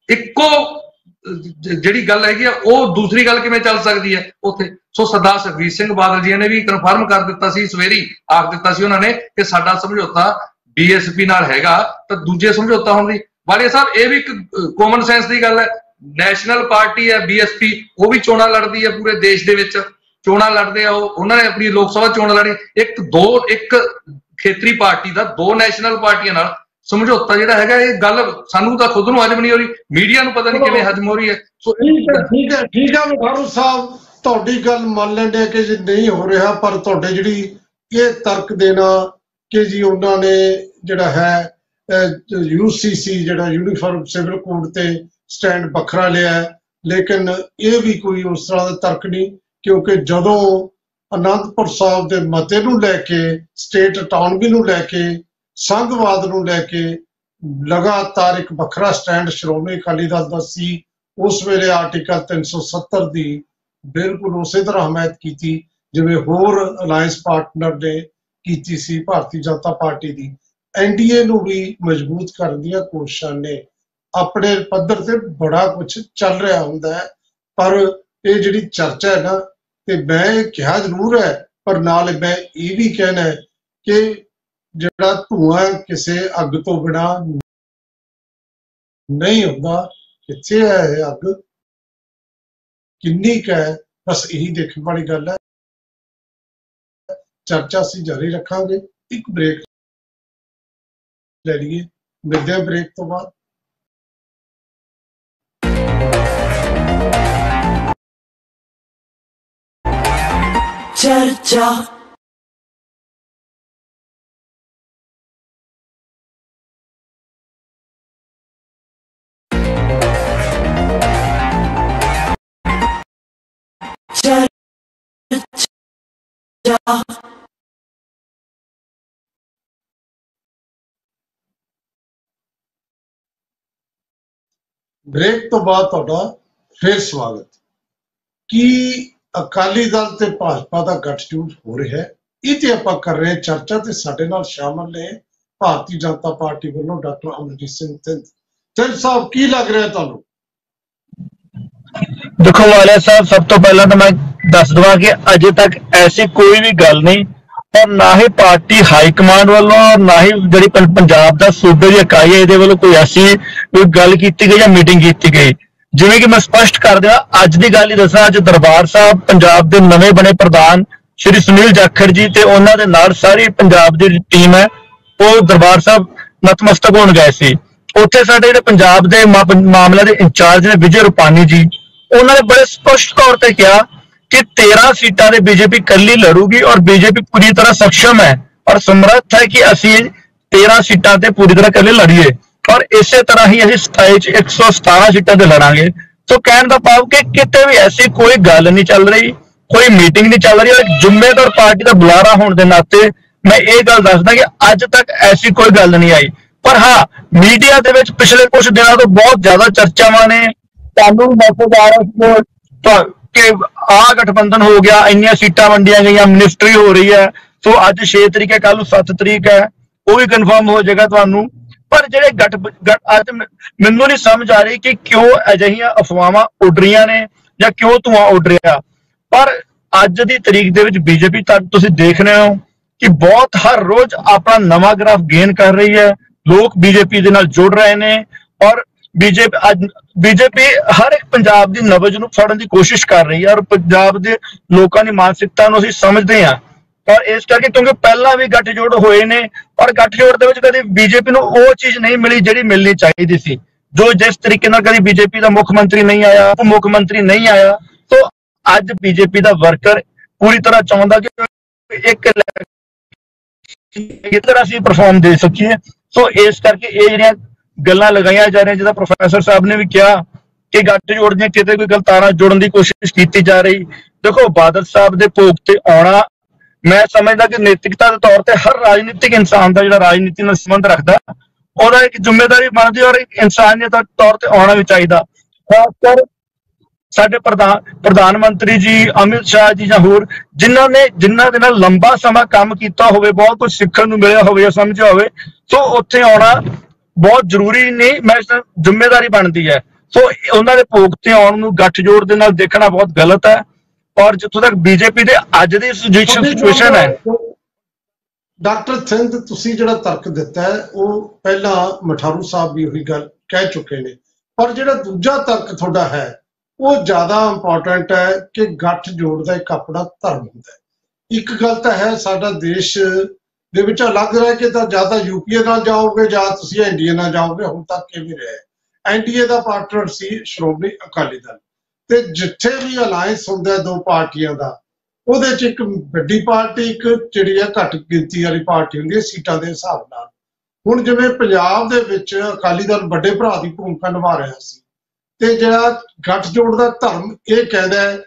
ਇੱਕੋ ਜਿਹੜੀ ਗੱਲ ਹੈਗੀ ਆ ਉਹ ਦੂਸਰੀ ਗੱਲ ਕਿਵੇਂ ਚੱਲ ਸਕਦੀ ਹੈ ਉੱਥੇ? ਸੋ ਸਰਦਾਰ ਸੁਖਬੀਰ ਸਿੰਘ ਬਾਦਲ ਜੀ ਨੇ ਵੀ ਕਨਫਰਮ ਕਰ ਦਿੱਤਾ ਸੀ, ਸਵੇਰੀ ਆਖ ਦਿੱਤਾ ਸੀ ਉਹਨਾਂ ਨੇ ਕਿ ਸਾਡਾ ਸਮਝੌਤਾ BSP ਨਾਲ ਹੈਗਾ, ਤਾਂ ਦੂਜੇ ਸਮਝੌਤਾ ਹੋਣ ਦੀ। ਵਾਲੀਆ ਸਾਹਿਬ ਇਹ ਵੀ ਇੱਕ ਕਾਮਨ ਸੈਂਸ ਦੀ ਗੱਲ ਹੈ, ਨੈਸ਼ਨਲ ਪਾਰਟੀ ਹੈ BSP, ਉਹ ਵੀ ਚੋਣਾਂ ਲੜਦੀ ਹੈ, ਪੂਰੇ ਦੇਸ਼ ਦੇ ਵਿੱਚ ਚੋਣਾਂ ਲੜਦੇ ਆ, ਉਹਨਾਂ ਨੇ ਆਪਣੀ ਲੋਕ ਸਭਾ ਚੋਣ ਲੜੀ। ਇੱਕ ਖੇਤਰੀ ਪਾਰਟੀ ਦਾ 2 ਨੈਸ਼ਨਲ ਪਾਰਟੀਆਂ ਨਾਲ ਸਮਝੌਤਾ ਜਿਹੜਾ ਹੈਗਾ, ਇਹ ਗੱਲ ਸਾਨੂੰ ਤਾਂ ਖੁਦ ਨੂੰ ਹਜਮ ਨਹੀਂ ਹੋ ਰਹੀ, ਮੀਡੀਆ ਨੂੰ ਪਤਾ ਨਹੀਂ ਕਿਵੇਂ ਹਜਮ ਹੋ ਰਹੀ ਹੈ। ਸੋ ਠੀਕ ਹੈ ਲਖਾਰੂ ਸਾਹਿਬ, ਤੁਹਾਡੀ ਗੱਲ ਮੰਨ ਲੈਂਦੇ ਕਿ ਜੀ ਨਹੀਂ ਹੋ ਰਿਹਾ, ਪਰ ਤੁਹਾਡੇ ਜਿਹੜੀ ਇਹ ਤਰਕ ਦੇਣਾ ਕਿ ਜੀ ਉਹਨਾਂ ਨੇ ਜਿਹੜਾ ਹੈ UCC ਜਿਹੜਾ ਯੂਨੀਫਾਰਮ ਸਿਵਲ ਕੋਡ ਤੇ ਸਟੈਂਡ ਵੱਖਰਾ ਲਿਆ, ਲੇਕਿਨ ਇਹ ਵੀ ਕੋਈ ਉਸ ਤਰ੍ਹਾਂ ਦਾ ਤਰਕ ਨਹੀਂ, ਕਿਉਂਕਿ ਜਦੋਂ ਅਨੰਦਪੁਰ ਸਾਹਿਬ ਦੇ ਮਤੇ ਨੂੰ ਲੈ ਕੇ, ਸਟੇਟ ਅਟਾਨਮੀ ਨੂੰ ਲੈ ਕੇ, ਸੰਘਵਾਦ ਨੂੰ ਲੈ ਕੇ ਲਗਾਤਾਰ ਇੱਕ ਵੱਖਰਾ ਸਟੈਂਡ ਸ਼੍ਰੋਮਣੀ ਅਕਾਲੀ ਦਲ ਦਾ ਸੀ। ਉਸ ਵੇਲੇ ਆਰਟੀਕਲ 370 ਦੀ ਬਿਲਕੁਲ ਉਸੇ ਤਰ੍ਹਾਂ ਹਮਾਇਤ ਕੀਤੀ ਜਿਵੇਂ ਹੋਰ ਅਲਾਇੰਸ ਪਾਰਟਨਰ ਨੇ ਕੀਤੀ ਸੀ ਭਾਰਤੀ ਜਨਤਾ ਪਾਰਟੀ ਦੀ। NDA ਨੂੰ ਵੀ ਮਜ਼ਬੂਤ ਕਰਨ ਦੀਆਂ ਕੋਸ਼ਿਸ਼ਾਂ ਨੇ, ਆਪਣੇ ਪੱਧਰ ਤੇ ਬੜਾ ਕੁਝ ਚੱਲ ਰਿਹਾ ਹੁੰਦਾ ਹੈ, ਪਰ ਇਹ ਜਿਹੜੀ ਚਰਚਾ ਹੈ ਨਾ, ਤੇ ਮੈਂ ਇਹ ਕਿਹਾ ਜ਼ਰੂਰ ਹੈ, ਪਰ ਨਾਲ ਮੈਂ ਇਹ ਵੀ ਕਹਿਣਾ ਹੈ ਕਿ ਜਿਹੜਾ ਧੂਆਂ ਕਿਸੇ ਅੱਗ ਤੋਂ ਬਿਨਾਂ ਨਹੀਂ ਹੁੰਦਾ, ਕਿੱਥੇ ਹੈ ਇਹ ਅੱਗ, ਕਿੰਨੀ ਕੁ ਹੈ, ਬਸ ਇਹੀ ਦੇਖਣ ਵਾਲੀ ਗੱਲ ਹੈ। ਚਰਚਾ ਅਸੀਂ ਜਾਰੀ ਰੱਖਾਂਗੇ, ਇੱਕ ਬ੍ਰੇਕ ਲੈ ਲਈਏ, ਮਿਲਦੇ ਹਾਂ ਬ੍ਰੇਕ ਤੋਂ ਬਾਅਦ। चर्चा ਬ੍ਰੇਕ ਤੋਂ ਬਾਅਦ ਤੁਹਾਡਾ ਫਿਰ ਸਵਾਗਤ। ਕੀ ਅਕਾਲੀ ਦਲ ਤੇ ਭਾਜਪਾ ਦਾ ਗੱਠਜੋੜ ਹੋ ਰਿਹਾ ਹੈ, ਇਹ ਤੇ ਆਪਾਂ ਕਰ ਰਹੇ ਚਰਚਾ, ਤੇ ਸਾਡੇ ਨਾਲ ਸ਼ਾਮਲ ਨੇ ਭਾਰਤੀ ਜਨਤਾ ਪਾਰਟੀ ਵੱਲੋਂ ਡਾਕਟਰ ਅਮਰਜੀਤ ਸਿੰਘ ਥਿੰਦ ਸਾਹਿਬ। ਕੀ ਲੱਗ ਰਿਹਾ ਤੁਹਾਨੂੰ? देखो वालिया साहब, सब तो पहला तो मैं दस दवा कि अजे तक ऐसी कोई भी गल नहीं, और ना ही पार्टी हाईकमांड वालों और ना ही जिहड़ी पंजाब दा सूबे दी इकाई है इहदे वालों कोई ऐसी कोई गल कीती गई या मीटिंग कीती गई। ਜਿਵੇਂ ਕਿ ਮੈਂ ਸਪਸ਼ਟ ਕਰ ਦਿਆਂ, ਅੱਜ ਦੀ ਗੱਲ ਹੀ ਦੱਸਾਂ, ਅੱਜ ਦਰਬਾਰ ਸਾਹਿਬ ਪੰਜਾਬ ਦੇ ਨਵੇਂ ਬਣੇ ਪ੍ਰਧਾਨ ਸ਼੍ਰੀ ਸੁਨੀਲ ਜਾਖੜ ਜੀ ਤੇ ਉਹਨਾਂ ਦੇ ਨਾਲ ਸਾਰੀ ਪੰਜਾਬ ਦੀ ਟੀਮ ਹੈ, ਉਹ ਦਰਬਾਰ ਸਾਹਿਬ ਨਤਮਸਤਕ ਹੋਣ ਗਏ ਸੀ। ਉੱਥੇ ਸਾਡੇ ਜਿਹੜੇ ਪੰਜਾਬ ਦੇ ਮਾਮਲਿਆਂ ਦੇ ਇੰਚਾਰਜ ਨੇ ਵਿਜੇ ਰੂਪਾਨੀ ਜੀ, ਉਹਨਾਂ ਨੇ ਬੜੇ ਸਪਸ਼ਟ ਤੌਰ ਤੇ ਕਿਹਾ ਕਿ 13 ਸੀਟਾਂ ਦੇ ਬੀਜੇਪੀ ਇਕੱਲੀ ਲੜੂਗੀ ਔਰ ਬੀਜੇਪੀ ਪੂਰੀ ਤਰ੍ਹਾਂ ਸક્ષਮ ਹੈ ਔਰ ਸਮਰੱਥ ਹੈ ਕਿ ਅਸੀਂ 13 ਸੀਟਾਂ ਤੇ ਪੂਰੀ ਤਰ੍ਹਾਂ ਇਕੱਲੇ ਲੜੀਏ ਔਰ ਇਸੇ ਤਰ੍ਹਾਂ ਹੀ ਅਸੀਂ 27 ਚ 117 ਸੀਟਾਂ ਤੇ ਲੜਾਂਗੇ। ਸੋ ਕਹਿਣ ਦਾ ਭਾਵ ਕਿ ਕਿਤੇ ਵੀ ਐਸੀ ਕੋਈ ਗੱਲ ਨਹੀਂ ਚੱਲ ਰਹੀ, ਕੋਈ ਮੀਟਿੰਗ ਨਹੀਂ ਚੱਲ ਰਹੀ ਔਰ ਇੱਕ ਜ਼ਿੰਮੇਦਾਰ ਪਾਰਟੀ ਦਾ ਬੁਲਾਰਾ ਹੋਣ ਦੇ ਨਾਤੇ ਮੈਂ ਇਹ ਗੱਲ ਦੱਸਦਾ ਕਿ ਅੱਜ ਤੱਕ ਐਸੀ ਕੋਈ ਗੱਲ ਨਹੀਂ ਆਈ। ਪਰ ਹਾਂ, ਮੀਡੀਆ ਦੇ ਵਿੱਚ ਪਿਛਲੇ ਕੁਝ ਦਿਨਾਂ ਤੋਂ ਬਹੁਤ ਜ਼ਿਆਦਾ ਚਰਚਾਵਾਂ ਨੇ, ਤੁਹਾਨੂੰ ਮੈਸੇਜ ਆ ਰਿਹਾ ਕਿ ਆਹ ਗਠਬੰਧਨ ਹੋ ਗਿਆ, ਇੰਨੀਆਂ ਸੀਟਾਂ ਵੰਡੀਆਂ ਗਈਆਂ, ਮਿਨਿਸਟਰੀ ਹੋ ਰਹੀ ਹੈ। ਸੋ ਅੱਜ 6 ਤਰੀਕ ਹੈ, ਕੱਲ ਨੂੰ 7 ਤਰੀਕ ਹੈ, ਉਹ ਵੀ ਕਨਫਰਮ ਹੋ ਜਾਏਗਾ ਤੁਹਾਨੂੰ। ਪਰ ਜਿਹੜੇ ਅੱਜ ਮੈਨੂੰ ਨਹੀਂ ਸਮਝ ਆ ਰਹੀ ਕਿ ਕਿਉਂ ਅਜਿਹੀਆਂ ਅਫਵਾਹਾਂ ਉੱਡ ਰਹੀਆਂ ਨੇ ਜਾਂ ਕਿਉਂ ਧੂਆਂ ਉੱਡ ਰਿਹਾ। ਪਰ ਅੱਜ ਦੀ ਤਰੀਕ ਦੇ ਵਿੱਚ ਬੀਜੇਪੀ ਤੁਸੀਂ ਦੇਖ ਰਹੇ ਹੋ ਕਿ ਬਹੁਤ ਹਰ ਰੋਜ਼ ਆਪਣਾ ਨਵਾਂ ਗ੍ਰਾਫ ਗੇਨ ਕਰ ਰਹੀ ਹੈ, ਲੋਕ ਬੀਜੇਪੀ ਦੇ ਨਾਲ ਜੁੜ ਰਹੇ ਨੇ ਔਰ ਬੀਜੇਪੀ ਹਰ ਇੱਕ ਪੰਜਾਬ ਦੀ ਨਬਜ਼ ਨੂੰ ਫੜਨ ਦੀ ਕੋਸ਼ਿਸ਼ ਕਰ ਰਹੀ ਹੈ ਔਰ ਪੰਜਾਬ ਦੇ ਲੋਕਾਂ ਦੀ ਮਾਨਸਿਕਤਾ ਨੂੰ ਅਸੀਂ ਸਮਝਦੇ ਹਾਂ। ਔਰ ਇਸ ਕਰਕੇ ਕਿਉਂਕਿ ਪਹਿਲਾਂ ਵੀ ਗੱਠਜੋੜ ਹੋਏ ਨੇ ਔਰ ਗੱਠਜੋੜ ਦੇ ਵਿੱਚ ਕਦੇ ਬੀਜੇਪੀ ਨੂੰ ਉਹ ਚੀਜ਼ ਨਹੀਂ ਮਿਲੀ ਜਿਹੜੀ ਮਿਲਣੀ ਚਾਹੀਦੀ ਸੀ। ਜਿਸ ਤਰੀਕੇ ਨਾਲ ਕਦੀ ਬੀਜੇਪੀ ਦਾ ਮੁੱਖ ਮੰਤਰੀ ਨਹੀਂ ਆਇਆ, ਉਪ ਮੁੱਖ ਮੰਤਰੀ ਨਹੀਂ ਆਇਆ, ਸੋ ਅੱਜ ਬੀਜੇਪੀ ਦਾ ਵਰਕਰ ਪੂਰੀ ਤਰ੍ਹਾਂ ਚਾਹੁੰਦਾ ਕਿ ਇੱਕ ਤਰ੍ਹਾਂ ਅਸੀਂ ਪਰਫਾਰਮ ਦੇ ਸਕੀਏ। ਸੋ ਇਸ ਕਰਕੇ ਇਹ ਜਿਹੜੀਆਂ ਗੱਲਾਂ ਲਗਾਈਆਂ ਜਾ ਰਹੀਆਂ, ਜਿਹਦਾ ਪ੍ਰੋਫੈਸਰ ਸਾਹਿਬ ਨੇ ਵੀ ਕਿਹਾ ਕਿ ਗੱਠਜੋੜ ਦੀਆਂ ਕਿਤੇ ਕੋਈ ਗਲਤਾਰਾਂ ਜੋੜਨ ਦੀ ਕੋਸ਼ਿਸ਼ ਕੀਤੀ ਜਾ ਰਹੀ। ਦੇਖੋ, ਬਾਦਲ ਸਾਹਿਬ ਦੇ ਭੋਗ ਤੇ ਆਉਣਾ, ਮੈਂ ਸਮਝਦਾ ਕਿ ਨੈਤਿਕਤਾ ਦੇ ਤੌਰ ਤੇ ਹਰ ਰਾਜਨੀਤਿਕ ਇਨਸਾਨ ਦਾ ਜਿਹੜਾ ਰਾਜਨੀਤੀ ਨਾਲ ਸੰਬੰਧ ਰੱਖਦਾ, ਉਹਦਾ ਇੱਕ ਜ਼ਿੰਮੇਵਾਰੀ ਬਣਦੀ ਔਰ ਇੱਕ ਇਨਸਾਨੀਅਤ ਦੇ ਤੌਰ ਤੇ ਆਉਣਾ ਵੀ ਚਾਹੀਦਾ। ਖਾਸ ਕਰ ਸਾਡੇ ਪ੍ਰਧਾਨ ਮੰਤਰੀ ਜੀ, ਅਮਿਤ ਸ਼ਾਹ ਜੀ ਜਾਂ ਹੋਰ ਜਿਨ੍ਹਾਂ ਦੇ ਨਾਲ ਲੰਬਾ ਸਮਾਂ ਕੰਮ ਕੀਤਾ ਹੋਵੇ, ਬਹੁਤ ਕੁਝ ਸਿੱਖਣ ਨੂੰ ਮਿਲਿਆ ਹੋਵੇ ਜਾਂ ਸਮਝਿਆ ਹੋਵੇ, ਸੋ ਉੱਥੇ ਆਉਣਾ ਬਹੁਤ ਜ਼ਰੂਰੀ ਨਹੀਂ, ਮੈਂ ਜ਼ਿੰਮੇਵਾਰੀ ਬਣਦੀ ਹੈ। ਸੋ ਉਹਨਾਂ ਦੇ ਭੋਗ ਤੇ ਆਉਣ ਨੂੰ ਗੱਠਜੋੜ ਦੇ ਨਾਲ ਦੇਖਣਾ ਬਹੁਤ ਗਲਤ ਹੈ। ਔਰ ਜਿੱਥੋਂ ਤੱਕ ਬੀਜੇਪੀ ਦੇ ਅੱਜ ਦੀ ਸਿਚੁਏਸ਼ਨ ਹੈ, ਡਾਕਟਰ ਸਿੰਘ, ਤੁਸੀਂ ਜਿਹੜਾ ਤਰਕ ਦਿੱਤਾ ਹੈ ਉਹ ਪਹਿਲਾਂ ਮਠਾਰੂ ਸਾਹਿਬ ਵੀ ਉਹੀ ਗੱਲ ਕਹਿ ਚੁੱਕੇ ਨੇ, ਪਰ ਜਿਹੜਾ ਦੂਜਾ ਤਰਕ ਤੁਹਾਡਾ ਹੈ ਉਹ ਜ਼ਿਆਦਾ ਇੰਪੋਰਟੈਂਟ ਹੈ ਕਿ ਗੱਠਜੋੜ ਦਾ ਇੱਕ ਆਪਣਾ ਧਰਮ ਹੁੰਦਾ ਹੈ। ਇੱਕ ਗੱਲ ਤਾਂ ਹੈ, ਸਾਡਾ ਦੇਸ਼ ਦੇ ਵਿੱਚ ਅਲੱਗ ਰਹਿ ਕੇ ਤਾਂ ਜਾਂ ਤਾਂ ਯੂਪੀਏ ਨਾਲ ਜਾਓਗੇ ਜਾਂ ਤੁਸੀਂ ਐਨਡੀਏ ਨਾਲ ਜਾਓਗੇ। ਹੁਣ ਤੱਕ ਕਿਵੇਂ ਰਿਹਾ, ਐਨਡੀਏ ਦਾ ਪਾਰਟਨਰ ਸੀ ਸ਼੍ਰੋਮਣੀ ਅਕਾਲੀ ਦਲ, ਤੇ ਜਿੱਥੇ ਵੀ ਅਲਾਇੰਸ ਹੁੰਦਾ ਦੋ ਪਾਰਟੀਆਂ ਦਾ, ਉਹਦੇ ਚ ਇੱਕ ਵੱਡੀ ਪਾਰਟੀ, ਇੱਕ ਜਿਹੜੀ ਆ ਘੱਟ ਗਿਣਤੀ ਵਾਲੀ ਪਾਰਟੀ ਹੁੰਦੀ ਹੈ ਸੀਟਾਂ ਦੇ ਹਿਸਾਬ ਨਾਲ। ਹੁਣ ਜਿਵੇਂ ਪੰਜਾਬ ਦੇ ਵਿੱਚ ਅਕਾਲੀ ਦਲ ਵੱਡੇ ਭਰਾ ਦੀ ਭੂਮਿਕਾ ਨਿਭਾ ਰਿਹਾ ਸੀ, ਤੇ ਜਿਹੜਾ ਗੱਠਜੋੜ ਦਾ ਧਰਮ ਇਹ ਕਹਿੰਦਾ ਹੈ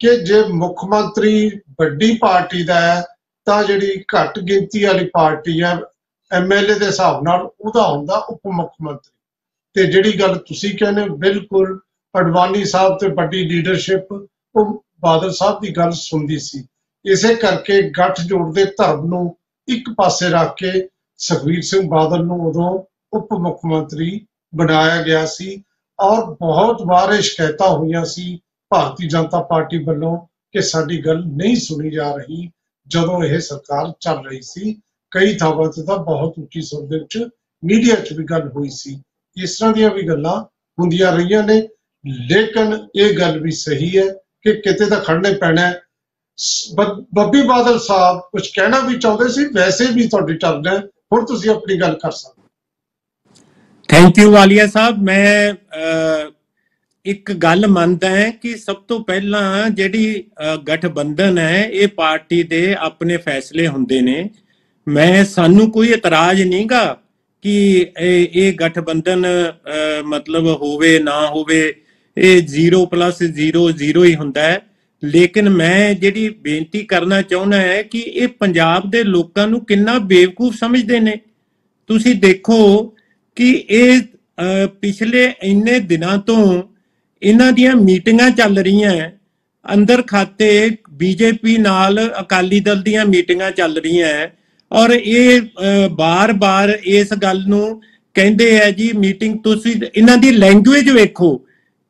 ਕਿ ਜੇ ਮੁੱਖ ਮੰਤਰੀ ਵੱਡੀ ਪਾਰਟੀ ਦਾ ਹੈ ਤਾਂ ਜਿਹੜੀ ਘੱਟ ਗਿਣਤੀ ਵਾਲੀ ਪਾਰਟੀ ਹੈ ਐਮਐਲਏ ਦੇ ਹਿਸਾਬ ਨਾਲ ਉਹਦਾ ਹੁੰਦਾ ਉਪ ਮੁੱਖ ਮੰਤਰੀ। ਤੇ ਜਿਹੜੀ ਗੱਲ ਤੁਸੀਂ ਕਹਿੰਦੇ ਬਿਲਕੁਲ, ਅਡਵਾਨੀ ਸਾਹਿਬ ਤੇ ਵੱਡੀ ਲੀਡਰਸ਼ਿਪ ਉਹ ਬਾਦਲ ਸਾਹਿਬ ਦੀ ਗੱਲ ਸੁਣਦੀ ਸੀ। ਇਸੇ ਕਰਕੇ ਗੱਠਜੋੜ ਦੇ ਧਰਮ ਨੂੰ ਇੱਕ ਪਾਸੇ ਰੱਖ ਕੇ ਸੁਖਬੀਰ ਸਿੰਘ ਬਾਦਲ ਨੂੰ ਉਦੋਂ ਉਪ ਮੁੱਖ ਮੰਤਰੀ ਬਣਾਇਆ ਗਿਆ ਸੀ ਔਰ ਬਹੁਤ ਵਾਰ ਇਹ ਸ਼ਿਕਾਇਤਾਂ ਹੋਈਆਂ ਸੀ ਭਾਰਤੀ ਜਨਤਾ ਪਾਰਟੀ ਵੱਲੋਂ ਕਿ ਸਾਡੀ ਗੱਲ ਨਹੀਂ ਸੁਣੀ ਜਾ ਰਹੀ ਜਦੋਂ ਇਹ ਸਰਕਾਰ ਚੱਲ ਰਹੀ ਸੀ। ਕਈ ਥਾਵਾਂ ਤੇ ਤਾਂ ਬਹੁਤ ਉੱਚੀ ਸੁਰ ਦੇ ਵਿੱਚ ਮੀਡੀਆ 'ਚ ਵੀ ਗੱਲ ਹੋਈ ਸੀ। ਇਸ ਤਰ੍ਹਾਂ ਦੀਆਂ ਵੀ ਗੱਲਾਂ ਹੁੰਦੀਆਂ ਰਹੀਆਂ ਨੇ, ਲੇਕਿਨ ਇਹ ਗੱਲ ਵੀ ਸਹੀ ਹੈ ਕਿ ਕਿਤੇ ਤਾਂ ਖੜਨੇ ਪੈਣਾ ਹੈ। ਬੱਬੀ ਬਾਦਲ ਸਾਹਿਬ ਕੁਝ ਕਹਿਣਾ ਵੀ ਚਾਹੁੰਦੇ ਸੀ, ਵੈਸੇ ਵੀ ਤੁਹਾਡੀ ਚੱਲਣਾ, ਹੁਣ ਤੁਸੀਂ ਆਪਣੀ ਗੱਲ ਕਰ ਸਕਦੇ। ਥੈਂਕ ਯੂ ਵਾਲੀਆ ਸਾਹਿਬ। ਮੈਂ ਇੱਕ ਗੱਲ ਮੰਨਦਾ ਹੈ ਕਿ ਸਭ ਤੋਂ ਪਹਿਲਾਂ ਜਿਹੜੀ ਗਠਬੰਧਨ ਹੈ ਇਹ ਪਾਰਟੀ ਦੇ ਆਪਣੇ ਫੈਸਲੇ ਹੁੰਦੇ ਨੇ। ਸਾਨੂੰ ਕੋਈ ਇਤਰਾਜ਼ ਨਹੀਂਗਾ ਕਿ ਇਹ ਗਠਬੰਧਨ ਮਤਲਬ ਹੋਵੇ ਨਾ ਹੋਵੇ, ਇਹ 0+0 ਹੀ ਹੁੰਦਾ ਹੈ। ਲੇਕਿਨ ਮੈਂ ਜਿਹੜੀ ਬੇਨਤੀ ਕਰਨਾ ਚਾਹੁੰਦਾ ਹੈ ਕਿ ਇਹ ਪੰਜਾਬ ਦੇ ਲੋਕਾਂ ਨੂੰ ਕਿੰਨਾ ਬੇਵਕੂਫ ਸਮਝਦੇ ਨੇ। ਤੁਸੀਂ ਦੇਖੋ ਕਿ ਇਹ ਪਿਛਲੇ ਇੰਨੇ ਦਿਨਾਂ ਤੋਂ ਇਹਨਾਂ ਦੀਆਂ ਮੀਟਿੰਗਾਂ ਚੱਲ ਰਹੀਆਂ, ਅੰਦਰ ਖਾਤੇ ਬੀਜੇਪੀ ਨਾਲ ਅਕਾਲੀ ਦਲ ਦੀਆਂ ਮੀਟਿੰਗਾਂ ਚੱਲ ਰਹੀਆਂ ਔਰ ਇਹ ਬਾਰ-ਬਾਰ ਇਸ ਗੱਲ ਨੂੰ ਕਹਿੰਦੇ ਹੈ ਜੀ ਮੀਟਿੰਗ। ਤੁਸੀਂ ਇਹਨਾਂ ਦੀ ਲੈਂਗੁਏਜ ਵੇਖੋ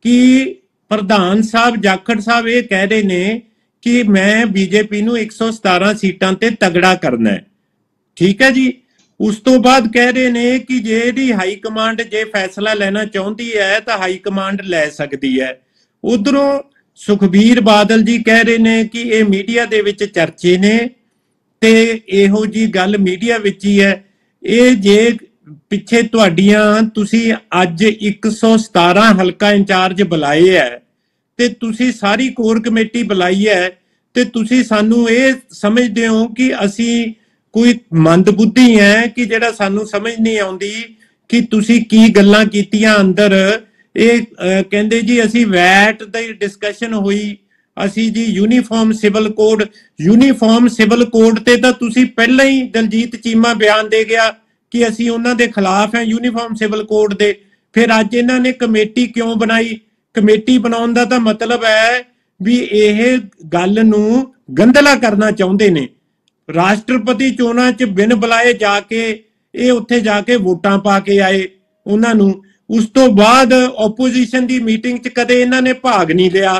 ਕਿ ਪ੍ਰਧਾਨ ਸਾਹਿਬ ਜਾਖੜ ਸਾਹਿਬ ਇਹ ਕਹਿ ਰਹੇ ਨੇ ਕਿ ਮੈਂ ਬੀਜੇਪੀ ਨੂੰ 117 ਸੀਟਾਂ ਤੇ ਤਗੜਾ ਕਰਨਾ ਹੈ। ਠੀਕ ਹੈ ਜੀ, ਉਸ ਤੋਂ ਬਾਅਦ ਕਹਿ ਰਹੇ ਨੇ ਕਿ ਜਿਹੜੀ ਹਾਈ ਕਮਾਂਡ ਜੇ ਫੈਸਲਾ ਲੈਣਾ ਚਾਹੁੰਦੀ ਹੈ ਤਾਂ ਹਾਈ ਕਮਾਂਡ ਲੈ ਸਕਦੀ ਹੈ। ਉਧਰੋਂ ਸੁਖਬੀਰ ਬਾਦਲ ਜੀ ਕਹਿ ਰਹੇ ਨੇ ਕਿ ਇਹ ਮੀਡੀਆ ਦੇ ਵਿੱਚ ਚਰਚੇ ਨੇ ਤੇ ਇਹੋ ਜੀ ਗੱਲ ਮੀਡੀਆ ਵਿੱਚ ਹੀ ਹੈ। ਇਹ ਜੇ ਪਿੱਛੇ ਤੁਹਾਡੀਆਂ ਤੁਸੀਂ ਅੱਜ 117 ਹਲਕਾ ਇੰਚਾਰਜ ਬੁਲਾਏ ਹੈ ਤੇ ਤੁਸੀਂ ਸਾਰੀ ਕੋਰ ਕਮੇਟੀ ਬੁਲਾਈ ਹੈ ਤੇ ਤੁਸੀਂ ਸਾਨੂੰ ਇਹ ਸਮਝਦੇ ਹੋ ਕਿ ਅਸੀਂ ਕੋਈ ਮੰਦਬੁੱਧੀ ਹੈ ਕਿ ਜਿਹੜਾ ਸਾਨੂੰ ਸਮਝ ਨਹੀਂ ਆਉਂਦੀ ਕਿ ਤੁਸੀਂ ਕੀ ਗੱਲਾਂ ਕੀਤੀਆਂ ਅੰਦਰ। ਇਹ ਕਹਿੰਦੇ ਜੀ ਅਸੀਂ ਵੈਟ ਦੀ ਡਿਸਕਸ਼ਨ ਹੋਈ, ਅਸੀਂ ਜੀ ਯੂਨੀਫਾਰਮ ਸਿਵਲ ਕੋਡ ਤੇ ਤਾਂ ਤੁਸੀਂ ਪਹਿਲਾਂ ਹੀ ਦਲਜੀਤ ਚੀਮਾ ਬਿਆਨ ਦੇ ਗਿਆ ਕਿ ਅਸੀਂ ਉਹਨਾਂ ਦੇ ਖਿਲਾਫ ਹੈ ਯੂਨੀਫਾਰਮ ਸਿਵਲ ਕੋਡ ਦੇ। ਫਿਰ ਅੱਜ ਇਹਨਾਂ ਨੇ ਕਮੇਟੀ ਕਿਉਂ ਬਣਾਈ? ਕਮੇਟੀ ਬਣਾਉਣ ਦਾ ਤਾਂ ਮਤਲਬ ਹੈ ਵੀ ਇਹ ਗੱਲ ਨੂੰ ਗੰਧਲਾ ਕਰਨਾ ਚਾਹੁੰਦੇ ਨੇ। ਰਾਸ਼ਟਰਪਤੀ ਚੋਣਾਂ 'ਚ ਬਿਨ ਬੁਲਾਏ ਜਾ ਕੇ ਇਹ ਉੱਥੇ ਜਾ ਕੇ ਵੋਟਾਂ ਪਾ ਕੇ ਆਏ ਉਹਨਾਂ ਨੂੰ। ਉਸ ਤੋਂ ਬਾਅਦ ਓਪੋਜੀਸ਼ਨ ਦੀ ਮੀਟਿੰਗ 'ਚ ਕਦੇ ਇਹਨਾਂ ਨੇ ਭਾਗ ਨਹੀਂ ਲਿਆ।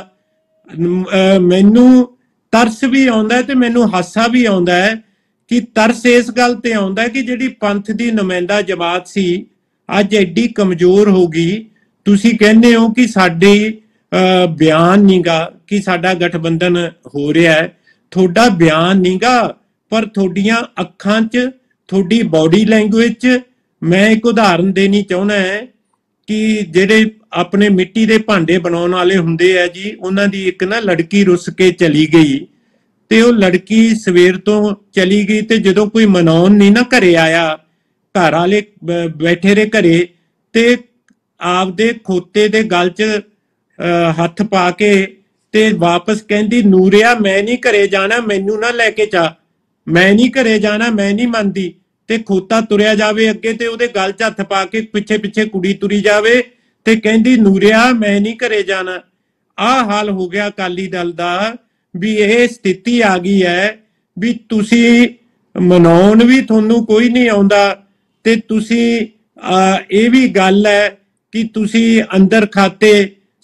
ਮੈਨੂੰ ਤਰਸ ਵੀ ਆਉਂਦਾ ਤੇ ਮੈਨੂੰ ਹਾਸਾ ਵੀ ਆਉਂਦਾ ਹੈ ਕਿ ਤਰਸ ਇਸ ਗੱਲ ਤੇ ਆਉਂਦਾ ਕਿ ਜਿਹੜੀ ਪੰਥ ਦੀ ਨੁਮਾਇੰਦਾ ਜਮਾਤ ਸੀ ਅੱਜ ਐਡੀ ਕਮਜ਼ੋਰ ਹੋ ਗਈ। ਤੁਸੀਂ ਕਹਿੰਦੇ ਹੋ ਕਿ ਸਾਡੇ ਬਿਆਨ ਨੀਗਾ ਕਿ ਸਾਡਾ ਗਠਬੰਧਨ ਹੋ ਰਿਹਾ ਹੈ, ਤੁਹਾਡਾ ਬਿਆਨ ਨੀਗਾ ਪਰ ਤੁਹਾਡੀਆਂ ਅੱਖਾਂ 'ਚ, ਤੁਹਾਡੀ ਬਾਡੀ ਲੈਂਗੁਏਜ 'ਚ। ਮੈਂ ਇੱਕ ਉਦਾਹਰਨ ਦੇਣੀ ਚਾਹੁੰਦਾ ਹੈ ਕਿ ਜਿਹੜੇ ਆਪਣੇ ਮਿੱਟੀ ਦੇ ਭਾਂਡੇ ਬਣਾਉਣ ਵਾਲੇ ਹੁੰਦੇ ਆ ਜੀ, ਉਹਨਾਂ ਦੀ ਇੱਕ ਨਾ ਲੜਕੀ ਰੁੱਸ ਕੇ ਚਲੀ ਗਈ ਤੇ ਉਹ ਲੜਕੀ ਸਵੇਰ ਤੋਂ ਚਲੀ ਗਈ ਤੇ ਜਦੋਂ ਕੋਈ ਮਨਾਉਣ ਨਹੀਂ ਨਾ ਘਰੇ ਆਇਆ, ਘਰ ਵਾਲੇ ਬੈਠੇ ਰਹੇ ਘਰੇ ਤੇ ਆਪਦੇ ਖੋਤੇ ਦੇ ਗਲ 'ਚ ਹੱਥ ਪਾ ਕੇ ਤੇ ਵਾਪਸ ਕਹਿੰਦੀ ਨੂਰਿਆ ਮੈਂ ਨਹੀਂ ਘਰੇ ਜਾਣਾ, ਮੈਨੂੰ ਨਾ ਲੈ ਕੇ ਜਾ, ਮੈਂ ਨਹੀਂ ਘਰੇ ਜਾਣਾ, ਮੈਂ ਨਹੀਂ ਮੰਨਦੀ। ਤੇ ਖੋਤਾ ਤੁਰਿਆ ਜਾਵੇ ਅੱਗੇ ਤੇ ਉਹਦੇ ਗਲ 'ਚ ਹੱਥ ਪਾ ਕੇ ਪਿੱਛੇ ਪਿੱਛੇ ਕੁੜੀ ਤੁਰੀ ਜਾਵੇ ਤੇ ਕਹਿੰਦੀ ਨੂਰਿਆ ਮੈਂ ਨਹੀਂ ਘਰੇ ਜਾਣਾ। ਆਹ ਹਾਲ ਹੋ ਗਿਆ ਅਕਾਲੀ ਦਲ ਦਾ ਵੀ ਇਹ ਸਥਿਤੀ ਆ ਗਈ ਹੈ ਵੀ ਤੁਸੀਂ ਮਨਾਉਣ ਵੀ ਤੁਹਾਨੂੰ ਕੋਈ ਨਹੀਂ ਆਉਂਦਾ ਤੇ ਤੁਸੀਂ ਇਹ ਵੀ ਗੱਲ ਹੈ ਕਿ ਤੁਸੀਂ ਅੰਦਰ ਖਾਤੇ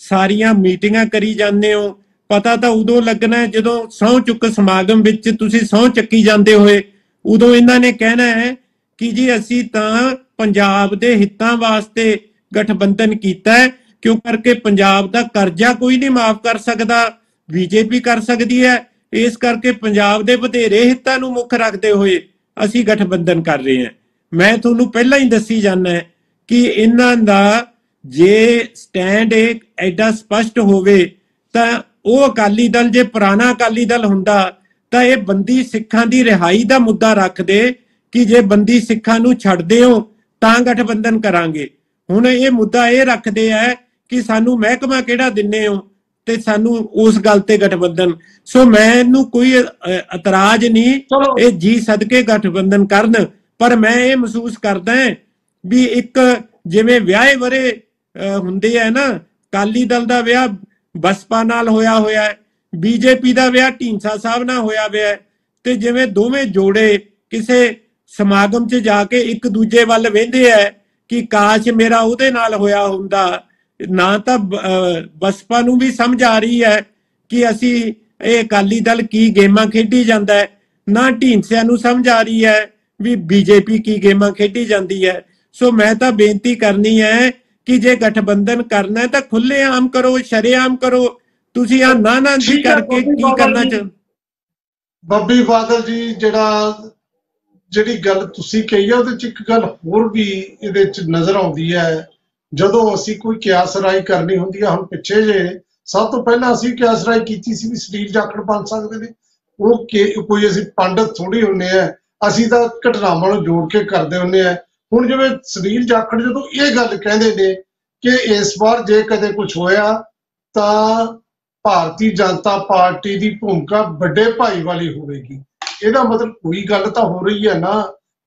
ਸਾਰੀਆਂ ਮੀਟਿੰਗਾਂ ਕਰੀ ਜਾਂਦੇ ਹੋ। ਪਤਾ ਤਾਂ ਉਦੋਂ ਲੱਗਣਾ ਜਦੋਂ ਸਹੁੰ ਚੁੱਕ ਸਮਾਗਮ ਵਿੱਚ ਤੁਸੀਂ ਸਹੁੰ ਚੱਕੀ ਜਾਂਦੇ ਹੋਏ, ਉਦੋਂ ਇਹਨਾਂ ਨੇ ਕਹਿਣਾ ਹੈ ਕਿ ਜੀ ਅਸੀਂ ਤਾਂ ਪੰਜਾਬ ਦੇ ਹਿੱਤਾਂ ਵਾਸਤੇ ਗਠਬੰਧਨ ਕੀਤਾ ਹੈ, ਕਿਉਂ ਕਰਕੇ ਪੰਜਾਬ ਦਾ ਕਰਜ਼ਾ ਕੋਈ ਨਹੀਂ ਮਾਫ ਕਰ ਸਕਦਾ, ਬੀਜੇਪੀ ਕਰ ਸਕਦੀ ਹੈ, ਇਸ ਕਰਕੇ ਪੰਜਾਬ ਦੇ ਵਧੇਰੇ ਹਿੱਤਾਂ ਨੂੰ ਮੁੱਖ ਰੱਖਦੇ ਹੋਏ ਅਸੀਂ ਗਠਬੰਧਨ ਕਰ ਰਹੇ ਹਾਂ। ਮੈਂ ਤੁਹਾਨੂੰ ਪਹਿਲਾਂ ਹੀ ਦੱਸੀ ਜਾਂਦਾ ਕਿ ਇਹਨਾਂ ਦਾ ਜੇ ਸਟੈਂਡ ਐਡਾ ਸਪਸ਼ਟ ਹੋਵੇ ਤਾਂ ਉਹ ਅਕਾਲੀ ਦਲ, ਜੇ ਪੁਰਾਣਾ ਅਕਾਲੀ ਦਲ ਹੁੰਦਾ ਤਾਂ ਇਹ ਬੰਦੀ ਸਿੱਖਾਂ ਦੀ ਰਿਹਾਈ ਦਾ ਮੁੱਦਾ ਰੱਖਦੇ ਕਿ ਜੇ ਬੰਦੀ ਸਿੱਖਾਂ ਨੂੰ ਛੱਡਦੇ ਹੋ ਤਾਂ ਗਠਬੰਧਨ ਕਰਾਂਗੇ। ਹੁਣ ਇਹ ਮੁੱਦਾ ਇਹ ਰੱਖਦੇ ਆ ਕਿ ਸਾਨੂੰ ਮਹਿਕਮਾ ਕਿਹੜਾ ਦਿੰਨੇ ਹੋ ਤੇ ਸਾਨੂੰ ਉਸ ਗੱਲ ਤੇ ਗਠਬੰਧਨ। ਸੋ ਮੈਨੂੰ ਕੋਈ ਇਤਰਾਜ਼ ਨਹੀਂ, ਇਹ ਜੀ ਸਦਕੇ ਗਠਬੰਧਨ ਕਰਨ, ਪਰ ਮੈਂ ਇਹ ਮਹਿਸੂਸ ਕਰਦਾ ਵੀ ਇੱਕ ਜਿਵੇਂ ਵਿਆਹੇ ਵਰੇ ਹੁੰਦੇ ਆ ਨਾ, ਅਕਾਲੀ ਦਲ ਦਾ ਵਿਆਹ ਬਸਪਾ ਨਾਲ ਹੋਇਆ ਹੈ, ਬੀਜੇਪੀ ਦਾ ਵਿਆਹ ਢੀਂਡਸਾ ਸਾਹਿਬ ਨਾਲ ਹੋਇਆ ਤੇ ਜਿਵੇਂ ਦੋਵੇਂ ਜੋੜੇ ਕਿਸੇ ਸਮਾਗਮ 'ਚ ਜਾ ਕੇ ਇੱਕ ਦੂਜੇ ਵੱਲ ਵੇਂਦੇ ਆ ਕਿ ਕਾਸ਼ ਮੇਰਾ ਉਹਦੇ ਨਾਲ ਹੋਇਆ ਹੁੰਦਾ। ਨਾ ਤਾਂ ਬਸਪਾ ਨੂੰ ਵੀ ਸਮਝ ਆ ਰਹੀ ਹੈ ਕਿ ਅਸੀਂ ਇਹ ਅਕਾਲੀ ਦਲ ਕੀ ਗੇਮਾਂ ਖੇਡੀ ਜਾਂਦਾ ਹੈ, ਨਾ ਢੀਂਡਸਿਆਂ ਨੂੰ ਸਮਝ ਆ ਰਹੀ ਹੈ ਵੀ ਬੀਜੇਪੀ ਕੀ ਗੇਮਾਂ ਖੇਡੀ ਜਾਂਦੀ ਹੈ। ਸੋ ਮੈਂ ਤਾਂ ਬੇਨਤੀ ਕਰਨੀ ਹੈ ਕਿ ਜੇ ਗਠਬੰਧਨ ਕਰਨਾ ਹੈ ਤਾਂ ਖੁੱਲੇ ਆਮ ਕਰੋ, ਸ਼ਰੇਆਮ ਕਰੋ। ਤੁਸੀਂ ਆ ਨਾ ਜੀ ਕਰਕੇ ਕੀ ਕਰਨਾ ਚਾਹੁੰਦੇ? ਬੱਬੀ ਬਾਦਲ ਜੀ, ਜਿਹੜੀ ਗੱਲ ਤੁਸੀਂ ਕਹੀ ਹੈ ਉਹਦੇ 'ਚ ਇੱਕ ਗੱਲ ਹੋਰ ਵੀ ਇਹਦੇ 'ਚ ਨਜ਼ਰ ਆਉਂਦੀ ਹੈ। ਜਦੋਂ ਅਸੀਂ ਕੋਈ ਕਿਆਸ ਰਾਈ ਕਰਨੀ ਹੁੰਦੀ ਹੈ, ਹੁਣ ਪਿੱਛੇ ਜੇ ਸਭ ਤੋਂ ਪਹਿਲਾਂ ਅਸੀਂ ਕਿਆਸ ਰਾਈ ਕੀਤੀ ਸੀ ਵੀ ਸੁਨੀਲ ਜਾਖੜ ਬਣ ਸਕਦੇ ਨੇ। ਉਹ ਕੋਈ ਅਸੀਂ ਪੰਡਤ ਥੋੜੀ ਹੁੰਦੇ ਆ, ਅਸੀਂ ਤਾਂ ਘਟਨਾਵਾਂ ਨੂੰ ਜੋੜ ਕੇ ਕਰਦੇ ਹੁੰਦੇ ਆ। ਹੁਣ ਜਿਵੇਂ ਸੁਨੀਲ ਜਾਖੜ ਜਦੋਂ ਇਹ ਗੱਲ ਕਹਿੰਦੇ ਨੇ ਕਿ ਇਸ ਵਾਰ ਜੇ ਕਦੇ ਕੁਝ ਹੋਇਆ ਤਾਂ ਭਾਰਤੀ ਜਨਤਾ ਪਾਰਟੀ ਦੀ ਭੂਮਿਕਾ ਵੱਡੇ ਭਾਈ ਵਾਲੀ ਹੋਵੇਗੀ, ਇਹਦਾ ਮਤਲਬ ਕੋਈ ਗੱਲ ਤਾਂ ਹੋ ਰਹੀ ਹੈ ਨਾ।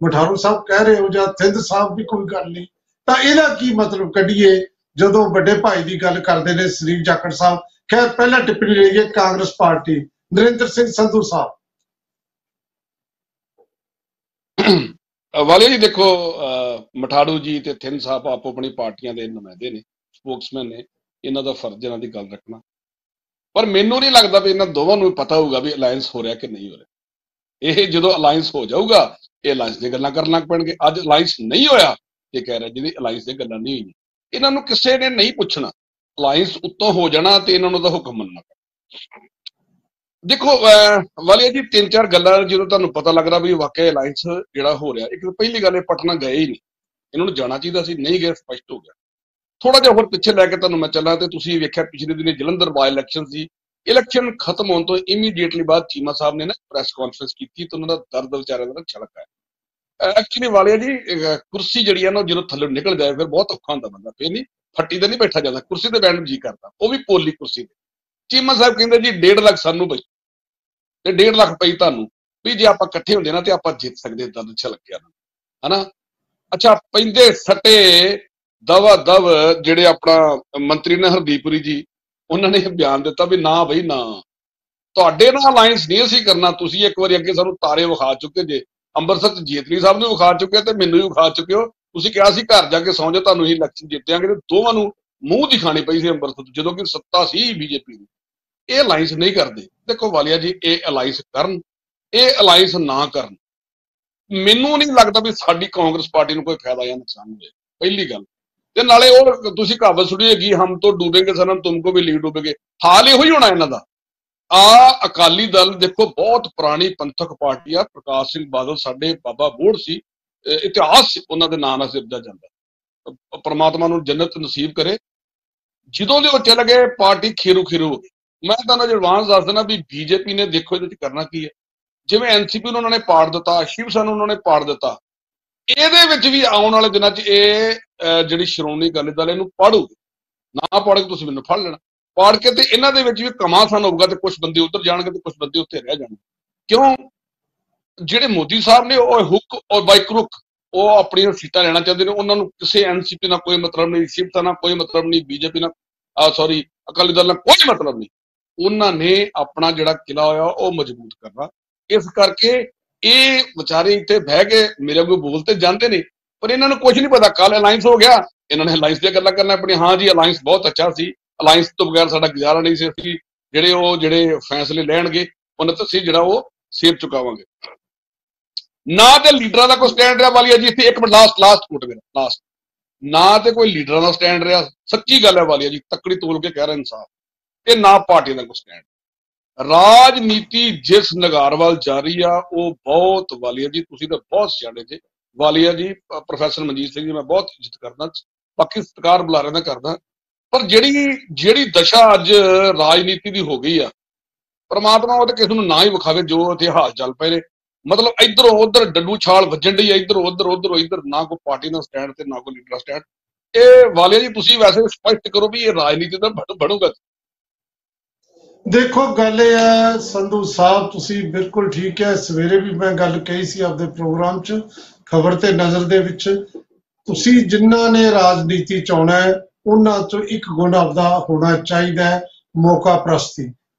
ਮਠਾਰੂ ਸਾਹਿਬ ਕਹਿ ਰਹੇ ਹੋ ਜਾਂ ਥਿੰਦ ਸਾਹਿਬ ਵੀ ਕੋਈ ਗੱਲ ਨਹੀਂ, ਤਾਂ ਇਹਦਾ ਕੀ ਮਤਲਬ ਕੱਢੀਏ ਜਦੋਂ ਵੱਡੇ ਭਾਈ ਦੀ ਗੱਲ ਕਰਦੇ ਨੇ ਸੁਨੀਲ ਜਾਖੜ ਸਾਹਿਬ। ਖੈਰ ਪਹਿਲਾਂ ਟਿੱਪਣੀ ਲਈਏ ਕਾਂਗਰਸ ਪਾਰਟੀ, ਨਰਿੰਦਰ ਸਿੰਘ ਸੰਧੂ ਸਾਹਿਬ। ਵਾਲੇ ਜੀ ਦੇਖੋ, ਮਠਾੜੂ ਜੀ ਤੇ ਥਿੰਦ ਸਾਹਿਬ ਆਪੋ ਆਪਣੀ ਪਾਰਟੀਆਂ ਦੇ ਨੁਮਾਇੰਦੇ ਨੇ, ਸਪੋਕਸਮੈਨ ਨੇ, ਇਹਨਾਂ ਦਾ ਫਰਜ਼ ਇਹਨਾਂ ਦੀ ਗੱਲ ਰੱਖਣਾ। ਪਰ ਮੈਨੂੰ ਨਹੀਂ ਲੱਗਦਾ ਵੀ ਇਹਨਾਂ ਦੋਵਾਂ ਨੂੰ ਪਤਾ ਹੋਊਗਾ ਵੀ ਅਲਾਇੰਸ ਹੋ ਰਿਹਾ ਕਿ ਨਹੀਂ ਹੋ ਰਿਹਾ। ਇਹ ਜਦੋਂ ਅਲਾਇੰਸ ਹੋ ਜਾਊਗਾ ਇਹ ਅਲਾਈਅੰਸ ਦੀਆਂ ਗੱਲਾਂ ਕਰਨ ਲੱਗ ਪੈਣਗੇ। ਅੱਜ ਅਲਾਈਅੰਸ ਨਹੀਂ ਹੋਇਆ, ਇਹ ਕਹਿ ਰਿਹਾ ਜਿਹਦੀ ਅਲਾਈਅੰਸ ਦੀਆਂ ਗੱਲਾਂ ਨਹੀਂ ਹੋਈਆਂ। ਇਹਨਾਂ ਨੂੰ ਕਿਸੇ ਨੇ ਨਹੀਂ ਪੁੱਛਣਾ, ਅਲਾਈਅੰਸ ਉੱਤੋਂ ਹੋ ਜਾਣਾ ਤੇ ਇਹਨਾਂ ਨੂੰ ਉਹਦਾ ਹੁਕਮ ਮੰਨਣਾ। ਦੇਖੋ ਵਾਲੀਆ ਜੀ, 3-4 ਗੱਲਾਂ ਜਦੋਂ ਤੁਹਾਨੂੰ ਪਤਾ ਲੱਗਦਾ ਵੀ ਵਾਕਿਆ ਅਲਾਈਅੰਸ ਜਿਹੜਾ ਹੋ ਰਿਹਾ, ਇੱਕ ਪਹਿਲੀ ਗੱਲ ਇਹ ਪਟਨਾ ਗਏ ਹੀ ਨਹੀਂ, ਇਹਨਾਂ ਨੂੰ ਜਾਣਾ ਚਾਹੀਦਾ ਸੀ, ਨਹੀਂ ਗਏ, ਸਪਸ਼ਟ ਹੋ ਗਿਆ। ਥੋੜਾ ਜਿਹਾ ਹੋਰ ਪਿੱਛੇ ਲੈ ਕੇ ਤੁਹਾਨੂੰ ਮੈਂ ਚੱਲਾਂ ਤੇ ਤੁਸੀਂ ਵੇਖਿਆ ਪਿਛਲੇ ਦਿਨੀ ਜਲੰਧਰ ਬਾਈ ਇਲੈਕਸ਼ਨ ਸੀ, ਇਲੈਕਸ਼ਨ ਖਤਮ ਹੋਣ ਤੋਂ ਇਮੀਡੀਏਟਲੀ ਬਾਅਦ ਚੀਮਾ ਸਾਹਿਬ ਨੇ ਨਾ ਪ੍ਰੈਸ ਕਾਨਫਰੰਸ ਕੀਤੀ ਤੇ ਉਹਨਾਂ ਦਾ ਦਰਦ ਵਿਚਾਰਿਆਂ ਦਾ ਛਲਕਾ ਹੈ। ਐਕਚੁਅਲੀ ਵਾਲੀਆ ਜੀ, ਕੁਰਸੀ ਜਿਹੜੀ ਹੈ ਨਾ ਜਦੋਂ ਥੱਲੇ ਨਿਕਲ ਜਾਏ ਫਿਰ ਬਹੁਤ ਔਖਾ ਹੁੰਦਾ ਬੰਦਾ, ਫਿਰ ਨਹੀਂ ਫੱਟੀ ਤੇ ਨਹੀਂ ਬੈਠਾ ਜਾਂਦਾ, ਕੁਰਸੀ ਤੇ ਬੈਠਣ ਨੂੰ ਜੀ ਕਰਦਾ, ਉਹ ਵੀ ਪੋਲੀ ਕੁਰਸੀ ਤੇ। ਚੀਮਾ ਸਾਹਿਬ ਕਹਿੰਦੇ ਜੀ 1.5 ਲੱਖ ਸਾਨੂੰ ਬਈ ਤੇ 1.5 ਲੱਖ ਪਈ ਤੁਹਾਨੂੰ, ਵੀ ਜੇ ਆਪਾਂ ਇਕੱਠੇ ਹੁੰਦੇ ਨਾ ਤੇ ਆਪਾਂ ਜਿੱਤ ਸਕਦੇ, ਦਰਦ ਛਲਕਿਆ ਹਨਾ। ਅੱਛਾ, ਪੈਂਦੇ ਸੱਟੇ ਦਵਾ ਦਵ ਜਿਹੜੇ ਆਪਣਾ ਮੰਤਰੀ ਨੇ ਹਰਦੀਪੁਰੀ ਜੀ, ਉਹਨਾਂ ਨੇ ਬਿਆਨ ਦਿੱਤਾ ਵੀ ਨਾ ਬਈ ਨਾ, ਤੁਹਾਡੇ ਨਾਲ ਅਲਾਈਅੰਸ ਨਹੀਂ ਅਸੀਂ ਕਰਨਾ। ਤੁਸੀਂ ਇੱਕ ਵਾਰੀ ਅੱਗੇ ਸਾਨੂੰ ਤਾਰੇ ਵਿਖਾ ਚੁੱਕੇ ਜੇ, ਅੰਮ੍ਰਿਤਸਰ ਚ ਜੇਤਲੀ ਸਾਹਿਬ ਨੂੰ ਵਿਖਾ ਚੁੱਕੇ ਤੇ ਮੈਨੂੰ ਵੀ ਵਿਖਾ ਚੁੱਕੇ ਹੋ। ਤੁਸੀਂ ਕਿਹਾ ਸੀ ਘਰ ਜਾ ਕੇ ਸੌਂ ਜਾਓ, ਤੁਹਾਨੂੰ ਅਸੀਂ ਇਲੈਕਸ਼ਨ ਜਿੱਤਿਆਂਗੇ, ਤੇ ਦੋਵਾਂ ਨੂੰ ਮੂੰਹ ਦਿਖਾਣੀ ਪਈ ਸੀ ਅੰਮ੍ਰਿਤਸਰ ਜਦੋਂ ਕਿ ਸੱਤਾ ਸੀ ਬੀਜੇਪੀ ਦੀ। ਇਹ ਅਲਾਈਅੰਸ ਨਹੀਂ ਕਰਦੇ। ਦੇਖੋ ਵਾਲੀਆ ਜੀ, ਇਹ ਅਲਾਈਅੰਸ ਕਰਨ, ਇਹ ਅਲਾਈਅੰਸ ਨਾ ਕਰਨ, ਮੈਨੂੰ ਨਹੀਂ ਲੱਗਦਾ ਵੀ ਸਾਡੀ ਕਾਂਗਰਸ ਪਾਰਟੀ ਨੂੰ ਕੋਈ ਫਾਇਦਾ ਜਾਂ ਨੁਕਸਾਨ ਹੋਵੇ, ਪਹਿਲੀ ਗੱਲ। ਤੇ ਨਾਲੇ ਉਹ ਤੁਸੀਂ ਕਹਾਵਤ ਸੁਣੀ ਹੈਗੀ, ਹਮ ਤੋਂ ਡੂਬेंगे ਸਨਮ ਤੁਮਕੋ ਵੀ ਲੀਡ ਡੂਬेंगे, ਹਾਲ ਇਹੋ ਹੀ ਹੋਣਾ ਇਹਨਾਂ ਦਾ। ਅਕਾਲੀ ਦਲ ਦੇਖੋ ਬਹੁਤ ਪੁਰਾਣੀ ਪੰਥਕ ਪਾਰਟੀ ਆ, ਪ੍ਰਕਾਸ਼ ਸਿੰਘ ਬਾਦਲ ਸਾਡੇ ਬਾਬਾ ਬੋੜ ਸੀ, ਇਤਿਹਾਸ ਉਹਨਾਂ ਦੇ ਨਾਂ ਨਾਲ ਸਿਰਜਿਆ ਜਾਂਦਾ, ਪਰਮਾਤਮਾ ਨੂੰ ਜੰਨਤ ਨਸੀਬ ਕਰੇ। ਜਦੋਂ ਦੇ ਉਹ ਚਲੇ ਗਏ ਪਾਰਟੀ ਖੇਰੂ ਖੇਰੂ ਹੋ ਗਈ। ਮੈਂ ਤੁਹਾਨੂੰ ਐਡਵਾਂਸ ਦੱਸ ਦਿੰਦਾ ਵੀ ਬੀਜੇਪੀ ਨੇ ਦੇਖੋ ਇਹਦੇ ਚ ਕਰਨਾ ਕੀ ਹੈ, ਜਿਵੇਂ ਐਨਸੀਪੀ ਨੂੰ ਉਹਨਾਂ ਨੇ ਪਾੜ ਦਿੱਤਾ, ਸ਼ਿਵ ਸੈਨਾ ਨੂੰ ਉਹਨਾਂ ਨੇ ਪਾੜ ਦਿੱਤਾ, ਇਹਦੇ ਵਿੱਚ ਵੀ ਆਉਣ ਵਾਲੇ ਦਿਨਾਂ 'ਚ ਇਹ ਜਿਹੜੀ ਸ਼੍ਰੋਮਣੀ ਅਕਾਲੀ ਦਲ ਇਹਨੂੰ ਪਾੜੂਗੀ। ਨਾ ਪਾੜ ਕੇ ਤੁਸੀਂ ਮੈਨੂੰ ਫੜ ਲੈਣਾ, ਪਾੜ ਕੇ ਤੇ ਇਹਨਾਂ ਦੇ ਵਿੱਚ ਵੀ ਘਮਾਸਾਨ ਹੋਊਗਾ ਤੇ ਕੁਝ ਬੰਦੇ ਉੱਧਰ ਜਾਣਗੇ ਤੇ ਕੁਝ ਬੰਦੇ ਉੱਥੇ ਰਹਿ ਜਾਣਗੇ। ਕਿਉਂ? ਜਿਹੜੇ ਮੋਦੀ ਸਾਹਿਬ ਨੇ ਉਹ ਹੁੱਕ ਔਰ ਬਾਈ ਕਰੁੱਕ ਉਹ ਆਪਣੀਆਂ ਸੀਟਾਂ ਲੈਣਾ ਚਾਹੁੰਦੇ ਨੇ, ਉਹਨਾਂ ਨੂੰ ਕਿਸੇ ਐਨਸੀਪੀ ਨਾਲ ਕੋਈ ਮਤਲਬ ਨਹੀਂ, ਸ਼ਿਵ ਸੈਨਾ ਕੋਈ ਮਤਲਬ ਨਹੀਂ, ਬੀਜੇਪੀ ਨਾਲ ਸੌਰੀ ਅਕਾਲੀ ਦਲ ਨਾਲ ਕੋਈ ਮਤਲਬ ਨਹੀਂ। ਉਹਨਾਂ ਨੇ ਆਪਣਾ ਜਿਹੜਾ ਕਿਲਾ ਹੋਇਆ ਉਹ ਮਜ਼ਬੂਤ ਕਰਨਾ। ਇਸ ਕਰਕੇ ਇਹ ਵਿਚਾਰੇ ਇੱਥੇ ਬਹਿ ਕੇ ਮੇਰੇ ਕੋਲ ਬੋਲ ਤੇ ਜਾਂਦੇ ਨੇ, ਪਰ ਇਹਨਾਂ ਨੂੰ ਕੁਝ ਨਹੀਂ ਪਤਾ। ਕੱਲ ਅਲਾਈਅੰਸ ਹੋ ਗਿਆ, ਇਹਨਾਂ ਨੇ ਅਲਾਈਅੰਸ ਦੀਆਂ ਗੱਲਾਂ ਕਰਨਾ ਆਪਣੀ। ਹਾਂ ਜੀ, ਅਲਾਈਅੰਸ ਬਹੁਤ ਅੱਛਾ ਸੀ, ਅਲਾਈਅੰਸ ਤੋਂ ਬਗੈਰ ਸਾਡਾ ਗੁਜ਼ਾਰਾ ਨਹੀਂ ਸੀ, ਅਸੀਂ ਜਿਹੜੇ ਫੈਸਲੇ ਲੈਣਗੇ ਉਹਨਾਂ ਤੇ ਅਸੀਂ ਜਿਹੜਾ ਉਹ ਸਿਰ ਚੁਕਾਵਾਂਗੇ। ਨਾ ਤੇ ਲੀਡਰਾਂ ਦਾ ਕੋਈ ਸਟੈਂਡ ਰਿਹਾ ਵਾਲੀਆ ਜੀ ਇੱਥੇ, ਇੱਕ ਮਿੰਟ ਲਾਸਟ ਕੋਟ ਮੇਰਾ ਲਾਸਟ, ਨਾ ਤੇ ਕੋਈ ਲੀਡਰਾਂ ਦਾ ਸਟੈਂਡ ਰਿਹਾ, ਸੱਚੀ ਗੱਲ ਹੈ ਵਾਲੀਆ ਜੀ, ਤੱਕੜੀ ਤੋਲ ਕੇ ਕਹਿ ਰਿਹਾ ਇਨਸਾਫ, ਤੇ ਨਾ ਪਾਰਟੀ ਦਾ ਕੋਈ ਸਟੈਂਡ। ਰਾਜਨੀਤੀ ਜਿਸ ਨਗਾਰ ਵੱਲ ਜਾ ਰਹੀ ਆ ਉਹ ਬਹੁਤ ਵਾਲੀਆ ਜੀ, ਤੁਸੀਂ ਤਾਂ ਬਹੁਤ ਸਿਆਣੇ ਜੇ ਵਾਲੀਆ ਜੀ, ਪ੍ਰੋਫੈਸਰ ਮਨਜੀਤ ਸਿੰਘ ਜੀ ਮੈਂ ਬਹੁਤ ਇੱਜ਼ਤ ਕਰਦਾ, ਬਾਕੀ ਸਤਿਕਾਰ ਬੁਲਾਰਿਆਂ ਦਾ ਕਰਦਾ, ਪਰ ਜਿਹੜੀ ਦਸ਼ਾ ਅੱਜ ਰਾਜਨੀਤੀ ਦੀ ਹੋ ਗਈ ਆ, ਪਰਮਾਤਮਾ ਉਹ ਤੇ ਕਿਸੇ ਨੂੰ ਨਾ ਹੀ ਵਿਖਾਵੇ ਜੋ ਇਤਿਹਾਸ ਚੱਲ ਪਏ ਨੇ। ਮਤਲਬ ਇਧਰੋਂ ਉਧਰ ਡੱਡੂ ਛਾਲ ਵੱਜਣ ਡਈ ਆ, ਇਧਰੋਂ ਉਧਰ, ਨਾ ਕੋਈ ਪਾਰਟੀ ਦਾ ਸਟੈਂਡ ਤੇ ਨਾ ਕੋਈ ਲੀਡਰ ਦਾ ਸਟੈਂਡ। ਇਹ ਵਾਲੀਆ ਜੀ ਤੁਸੀਂ ਵੈਸੇ ਸਪਸ਼ਟ ਕਰੋ ਵੀ ਇਹ ਰਾਜਨੀਤੀ ਦਾ ਬਣੂਗਾ। ਦੇਖੋ ਗੱਲ ਇਹ ਹੈ ਸੰਧੂ ਸਾਹਿਬ, ਤੁਸੀਂ ਬਿਲਕੁਲ ਠੀਕ ਹੈ। ਸਵੇਰੇ ਵੀ ਮੈਂ ਗੱਲ ਕਹੀ ਸੀ ਆਪਦੇ ਪ੍ਰੋਗਰਾਮ 'ਚ ਖਬਰ ਤੇ ਨਜ਼ਰ ਦੇ ਵਿੱਚ, ਤੁਸੀਂ ਜਿਨ੍ਹਾਂ ਨੇ ਰਾਜਨੀਤੀ ਚ ਆਉਣਾ ਹੈ ਉਹਨਾਂ ਚੋਂ ਇੱਕ ਗੁਣ ਆਪਦਾ ਹੋਣਾ ਚਾਹੀਦਾ ਹੈ, ਮੌਕਾ ਪ੍ਰਸਤੀ।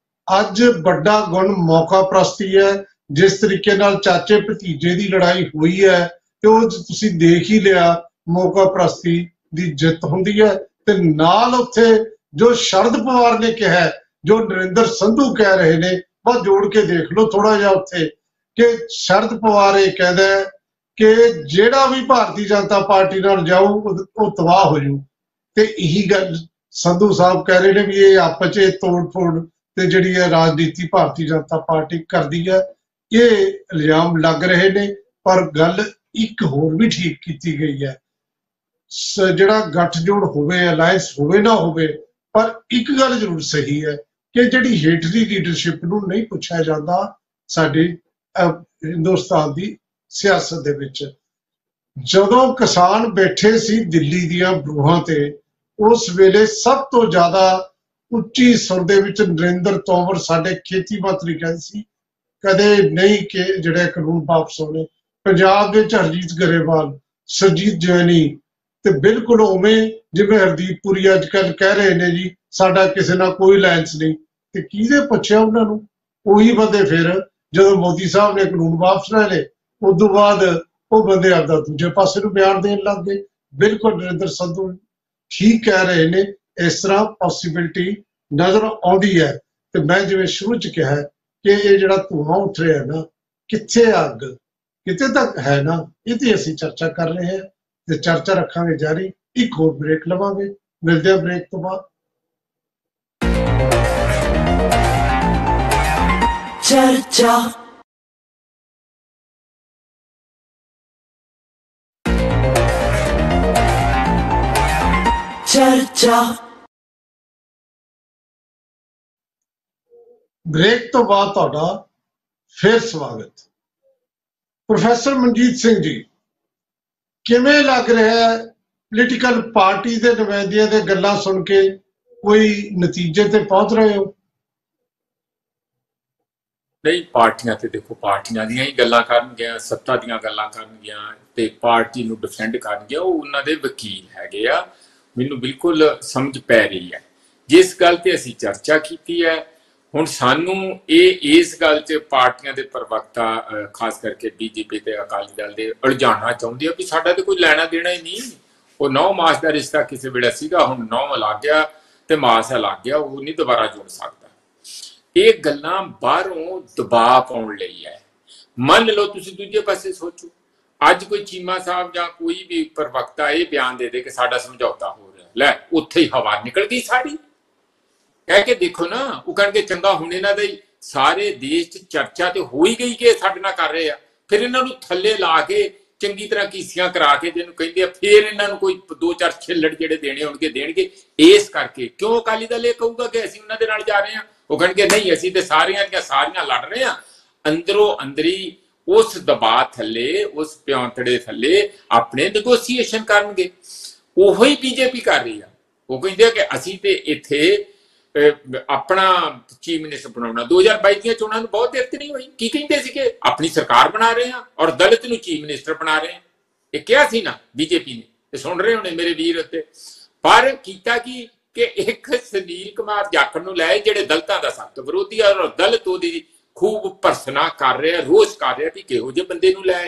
ਅੱਜ ਵੱਡਾ ਗੁਣ ਮੌਕਾ ਪ੍ਰਸਤੀ ਹੈ। ਜਿਸ ਤਰੀਕੇ ਨਾਲ ਚਾਚੇ ਭਤੀਜੇ ਦੀ ਲੜਾਈ ਹੋਈ ਹੈ ਤੇ ਉਹ ਤੁਸੀਂ ਦੇਖ ਹੀ ਲਿਆ, ਮੌਕਾ ਪ੍ਰਸਤੀ ਦੀ ਜਿੱਤ ਹੁੰਦੀ ਹੈ। ਤੇ ਨਾਲ ਉੱਥੇ ਜੋ ਸ਼ਰਦ ਪਵਾਰ ਨੇ ਕਿਹਾ, ਜੋ ਨਰਿੰਦਰ ਸੰਧੂ ਕਹਿ ਰਹੇ ਨੇ, ਬਸ ਜੋੜ ਕੇ ਦੇਖ ਲਓ ਥੋੜਾ ਜਿਹਾ ਉੱਥੇ, ਕਿ ਸ਼ਰਦ ਪਵਾਰ ਇਹ ਕਹਿੰਦਾ ਹੈ ਕਿ ਜਿਹੜਾ ਵੀ ਭਾਰਤੀ ਜਨਤਾ ਪਾਰਟੀ ਨਾਲ ਜਾਊ ਉਹ ਤਬਾਹ ਹੋ ਜਾਊ। ਤੇ ਇਹੀ ਗੱਲ ਸੰਧੂ ਸਾਹਿਬ ਕਹਿ ਰਹੇ ਨੇ ਵੀ ਇਹ ਆਪਸ 'ਚ ਤੋੜ ਫੋੜ ਤੇ ਜਿਹੜੀ ਹੈ ਰਾਜਨੀਤੀ ਭਾਰਤੀ ਜਨਤਾ ਪਾਰਟੀ ਕਰਦੀ ਹੈ, ਇਹ ਇਲਜ਼ਾਮ ਲੱਗ ਰਹੇ ਨੇ। ਪਰ ਗੱਲ ਇੱਕ ਹੋਰ ਵੀ ਠੀਕ ਕੀਤੀ ਗਈ ਹੈ, ਜਿਹੜਾ ਗੱਠਜੋੜ ਹੋਵੇ, ਅਲਾਇੰਸ ਹੋਵੇ ਨਾ ਹੋਵੇ, ਪਰ ਇੱਕ ਗੱਲ ਜ਼ਰੂਰ ਸਹੀ ਹੈ ਕਿ ਜਿਹੜੀ ਹੇਠਲੀ ਲੀਡਰਸ਼ਿਪ ਨੂੰ ਨਹੀਂ ਪੁੱਛਿਆ ਜਾਂਦਾ ਸਾਡੇ ਹਿੰਦੁਸਤਾਨ ਦੀ ਸਿਆਸਤ ਦੇ ਵਿੱਚ। ਜਦੋਂ ਕਿਸਾਨ ਬੈਠੇ ਸੀ ਦਿੱਲੀ ਦੀਆਂ ਬਰੂਹਾਂ ਤੇ, ਉਸ ਵੇਲੇ ਸਭ ਤੋਂ ਜ਼ਿਆਦਾ ਉੱਚੀ ਸੁਰ ਦੇ ਵਿੱਚ ਨਰਿੰਦਰ ਤੋਮਰ ਸਾਡੇ ਖੇਤੀ ਮੰਤਰੀ ਕਹਿੰਦੇ ਸੀ ਕਦੇ ਨਹੀਂ ਕਿ ਜਿਹੜੇ ਕਾਨੂੰਨ ਵਾਪਸ ਹੋਣੇ। ਪੰਜਾਬ ਵਿੱਚ ਹਰਜੀਤ ਗਰੇਵਾਲ, ਸੁਰਜੀਤ ਜੈਨੀ, ਤੇ ਬਿਲਕੁਲ ਉਵੇਂ ਜਿਵੇਂ ਹਰਦੀਪ ਪੁਰੀ ਅੱਜ ਕੱਲ੍ਹ ਕਹਿ ਰਹੇ ਨੇ ਜੀ ਸਾਡਾ ਕਿਸੇ ਨਾਲ ਕੋਈ ਅਲਾਇੰਸ ਨਹੀਂ। ਤੇ ਕਿਹਦੇ ਪੁੱਛਿਆ ਉਹਨਾਂ ਨੂੰ? ਉਹੀ ਬੰਦੇ ਫਿਰ ਜਦੋਂ ਮੋਦੀ ਸਾਹਿਬ ਨੇ ਕਾਨੂੰਨ ਵਾਪਸ ਲੈ ਲਏ, ਉਦੋਂ ਬਾਅਦ ਉਹ ਬੰਦੇ ਆਪਦਾ ਦੂਜੇ ਪਾਸੇ ਨੂੰ ਬਿਆਨ ਦੇਣ ਲੱਗ ਗਏ। ਬਿਲਕੁਲ ਨਰਿੰਦਰ ਸੰਧੂ ਠੀਕ ਕਹਿ ਰਹੇ ਨੇ, ਇਸ ਤਰ੍ਹਾਂ ਪੋਸੀਬਿਲਿਟੀ ਨਜ਼ਰ ਆਉਂਦੀ ਹੈ। ਤੇ ਮੈਂ ਜਿਵੇਂ ਸ਼ੁਰੂ 'ਚ ਕਿਹਾ ਕਿ ਇਹ ਜਿਹੜਾ ਧੂੰਆਂ ਉੱਠ ਰਿਹਾ ਨਾ, ਕਿੱਥੇ ਅੱਗ, किते तक है ना, ये असीं चर्चा कर रहे हैं ते चर्चा रखांगे जारी। एक होर ब्रेक लवांगे, मिलदे हैं ब्रेक तो बाद। चर्चा चर्चा ब्रेक तो बाद तुहाडा फिर स्वागत। प्रोफैसर मनजीत सिंह जी, किवें लग रहा है पोलीटिकल पार्टी के नुमाइंदियां दे गल्लां सुन के कोई नतीजे ते पहुंच रहे हो? नहीं, पार्टियां ते देखो पार्टियां दियां ही गल्लां करनगियां, सत्ता दियां गल्लां करनगियां ते पार्टी नूं डिफेंड करनगियां, वो उन्हां दे वकील हैगे आ। मैनूं बिल्कुल समझ पै रही है जिस गल ते असीं चर्चा कीती है। हुण सानूं इस गल च पार्टियां दे प्रवक्ता खास करके बीजेपी ते अकाली दल दे उलझाना चाहुंदे आ भी साडा ते कोई लैना देना ही नहीं। वो 9 मास का रिश्ता किसी वेले सीगा, हुण 9 लग गया ते मास लग गया, वो नहीं दोबारा जुड़ सकता। ये गल्लां बाहरों दबाव पाउण लई है। मन लो तुसीं दूजे पासे सोचो, अज कोई चीमा साहब या कोई भी प्रवक्ता ये बयान दे दे कि साडा समझौता हो रहा, लै उत्थे ही हवा निकल गई सारी। कह के देखो ना, वो कहणगे चंगा हुण इन्हां दे सारे देश च चर्चा तो हो ही गई कि साडे नाल कर रहे आ, फिर इन्हां नूं थल्ले ला के चंगी तरह कीसियां करा के जिन्हों कहिंदे आ, फिर इन्हां नूं कोई 2-4 छिल्लड़ जिहड़े देने होणगे देणगे। इस करके क्यों अकाली दल ये कहूगा कि असीं उन्हां दे नाल जा रहे हां, वो कहणगे नहीं असीं ते सारियां लड़ रहे हैं। अंदरों अंदरी उस दबाव थल्ले, उस प्यौंतड़े थल्ले अपने नेगोसीएशन करनगे। ओहो ही बीजेपी कर रही है। वो कहते हैं कि असीं ते इत्थे अपना चीफ मिनिस्टर बनाना। 2022 ਦੀਆਂ ਚੋਣਾਂ ਨੂੰ बहुत देर नहीं हुई, की कहते सी कि अपनी सरकार बना रहे हैं और दलित ਨੂੰ चीफ मिनिस्टर बना रहे हैं। ये क्या सी ना बीजेपी ने, ते सुन रहे होने मेरे वीर उत्ते। पर कीता कि एक सुनील कुमार जाखड़ ਨੂੰ ਲੈ ਜਿਹੜੇ ਦਲਿਤਾਂ ਦਾ सख्त विरोधी है और दलित ਉਹਦੀ खूब भर्सना कर रहे हैं, रोष कर रहे हैं भी किहो ਜਿਹੇ ਬੰਦੇ ਨੂੰ ਲੈ।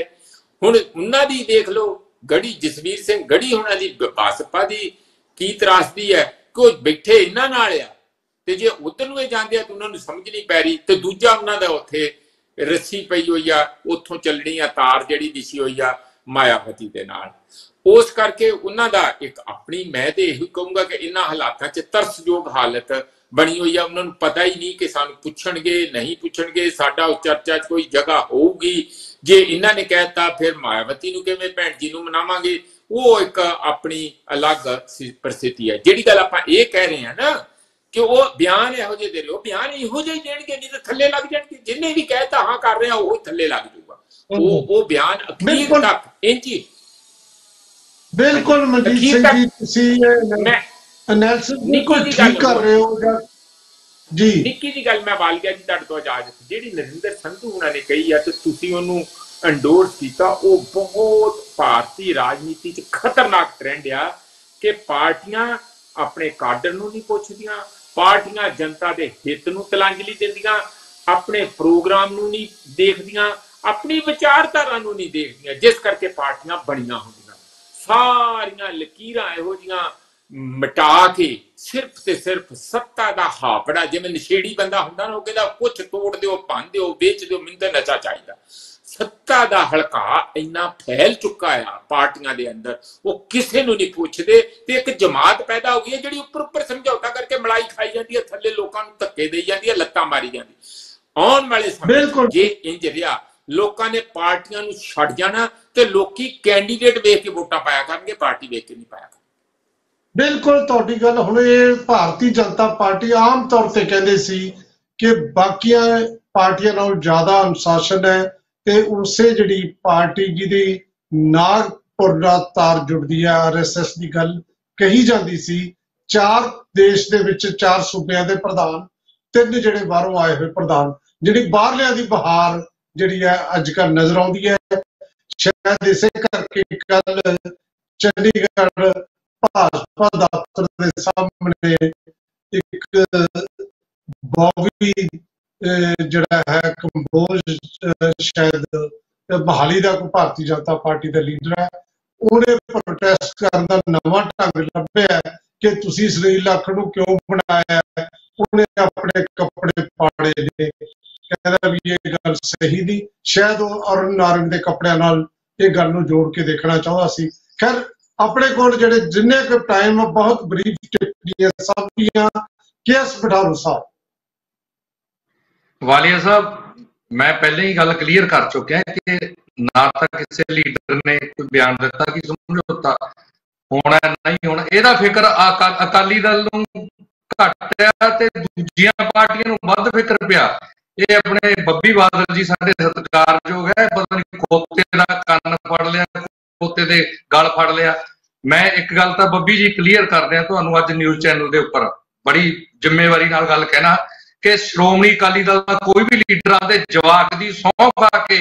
ਹੁਣ ਉਹਨਾਂ ਦੀ देख लो गढ़ी जसवीर सिंह गढ़ी होना दी भाजपा की की त्रासदी है कि बैठे इन्हां नाल आ ते जे उधर नूं जांदे आ तो उन्हां नूं समझ नहीं पै रही। ते दूजा उन्हां दा उत्थे रस्सी पई हुई आ, उत्थों चलनी आ तार जिहड़ी दिसी हुई आ मायावती दे नाल। उस करके उन्हां दा एक अपनी, मैं तो यही कहूँगा कि इन्हां हालातां च तरसयोग हालत बनी हुई है। उन्होंने पता ही नहीं कि सानू पुछणगे नहीं पुछणगे, साडा उस चर्चा च कोई जगह होगी। जे इन्हां ने कहता फिर मायावती नूं किवें भैण जी नूं मनावांगे, वो एक अपनी अलग परिस्थिति है। जिहड़ी गल आपां ये कह रहे हैं ना कि वो बयान इहो जिहे दे लो, बयान इहो जिहे देणगे, नहीं तो थल्ले लग जाणगे। जिन्हें भी कहता हाँ कर रहे हैं वो थल्ले लग जाऊगा। वो बयान अखीर तक इंजी बिल्कुल मनजीत सिंह जी तुसीं एनालिसिस बिल्कुल ठीक कर रहे हो जी। निक्की जी गल मैं वाल गया जी तुहाडे तो इजाजत, जिहड़ी नरिंਦਰ संधू हुणां ने कही है ते तुसीं ओनूं एंडोर्स कीता, वो बहुत भारतीय राजनीति च खतरनाक ट्रेंड आ कि पार्टियां अपने काडर नूं नहीं पुछदियां, पार्टियां जनता दे हित नूं तलांजलि दिंदियां, अपने प्रोग्राम नूं नहीं देखदियां, अपनी विचारधारा नूं नहीं देखदियां, जिस करके पार्टियां बणियां होंदियां। सारियां लकीरां इहो जिहां मिटा के सिर्फ ते सिर्फ सत्ता दा हापड़ा, जिवें नशेड़ी बंदा हुंदा ना, वो कहदा कुछ तोड़ दिओ, भंन दिओ, बेच दिओ, मिंदे नचा चाहिदा। सत्ता दा हलका इन्ना फैल चुका है पार्टियां दे अंदर, वो किसी नूं नहीं पुछदे ते एक जमात पैदा हो गई है जिहड़ी उपर उपर समझौता करके मलाई खाई जाती है, थल्ले लोकां नूं धक्के देई जाती है, लत्तां मारी जाती। आउण वाले समय जे इंज रिहा लोकां ने पार्टियां नूं छड्ड जाना ते लोकी कैंडीडेट वेख के वोटां पाया करनगे, पार्टी वेख के नहीं पाया। बिल्कुल तुहाडी गल। हुण ये भारतीय जनता पार्टी आम तौर ते कहंदे सी कि बाकियां पार्टियां नालों ज्यादा अनुशासन है ते उसे जिहड़ी पार्टी जिहदी नागपुर नाल तार जुड़दी है RSS की गल कही जाती सी। 4 देश दे विच 4 सूबियां दे प्रधान, 3 जिहड़े बाहरों आए हुए प्रधान, जिहड़ी बाहरलियां दी बहार जिहड़ी है अजकल नजर आउंदी है। शायद इसे करके कल चंडीगढ़ भाजपा दफ्तर के सामने एक बॉबी जिहड़ा है कंबोज, शायद बहाली का कोई भारतीय जनता पार्टी का लीडर है, उन्हें प्रोटेस्ट करने का नवा ढंग लभ्या कि तुसीं सुनील जाखड़ नूं क्यों बनाया है। उन्हें अपने कपड़े पाड़े ने, ਕਹਿੰਦਾ ਵੀ ਇਹ ਗੱਲ ਸਹੀ ਨਹੀਂ। ਸ਼ਾਇਦ ਉਹ ਅਰੁਣ ਨਾਰੰਗ ਦੇ ਕੱਪੜਿਆਂ ਨਾਲ ਇਹ ਗੱਲ ਨੂੰ ਜੋੜ ਕੇ ਦੇਖਣਾ ਚਾਹੁੰਦਾ ਸੀ। ਖੈਰ ਆਪਣੇ ਕੋਲ ਜਿਹੜੇ ਜਿੰਨੇ ਕੁ ਟਾਈਮ ਬਹੁਤ ਬਰੀਫ ਟਿੱਪਣੀਆਂ ਸਭ ਦੀਆਂ ਕੇਸ ਬਟਾਰੂ ਸਾਹਿਬ। ਵਾਲੀਆ ਸਾਹਿਬ, ਮੈਂ ਪਹਿਲਾਂ ਹੀ ਗੱਲ ਕਲੀਅਰ ਕਰ ਚੁੱਕਿਆ ਕਿ ਨਾ ਤਾਂ ਕਿਸੇ ਲੀਡਰ ਨੇ ਕੋਈ ਬਿਆਨ ਦਿੱਤਾ ਕਿ ਸਮਝੌਤਾ ਹੋਣਾ ਨਹੀਂ ਹੋਣਾ। ਇਹਦਾ ਫਿਕਰ ਅਕਾਲੀ ਦਲ ਨੂੰ ਘੱਟ ਆ ਤੇ ਦੂਜੀਆਂ ਪਾਰਟੀਆਂ ਨੂੰ ਵੱਧ ਫਿਕਰ ਪਿਆ। ਇਹ ਆਪਣੇ ਬੱਬੀ ਬਾਦਲ ਜੀ ਸਾਡੇ ਸਤਿਕਾਰਯੋਗ ਹੈ, ਪਤਾ ਨਹੀਂ ਖੋਤੇ ਦਾ ਕੰਨ ਫੜ ਲਿਆ, ਖੋਤੇ ਦੇ ਗਲ ਫੜ ਲਿਆ। ਮੈਂ ਇੱਕ ਗੱਲ ਤਾਂ ਬੱਬੀ ਜੀ ਕਲੀਅਰ ਕਰਦੇ ਆ ਤੁਹਾਨੂੰ ਅੱਜ ਨਿਊਜ਼ ਚੈਨਲ ਦੇ ਉੱਪਰ, ਬੜੀ ਜ਼ਿੰਮੇਵਾਰੀ ਨਾਲ ਗੱਲ ਕਹਿਣਾ ਕਿ ਸ਼੍ਰੋਮਣੀ ਅਕਾਲੀ ਦਲ ਦਾ ਕੋਈ ਵੀ ਲੀਡਰਾਂ ਦੇ ਜਵਾਕ ਦੀ ਸਹੁੰ ਖਾ ਕੇ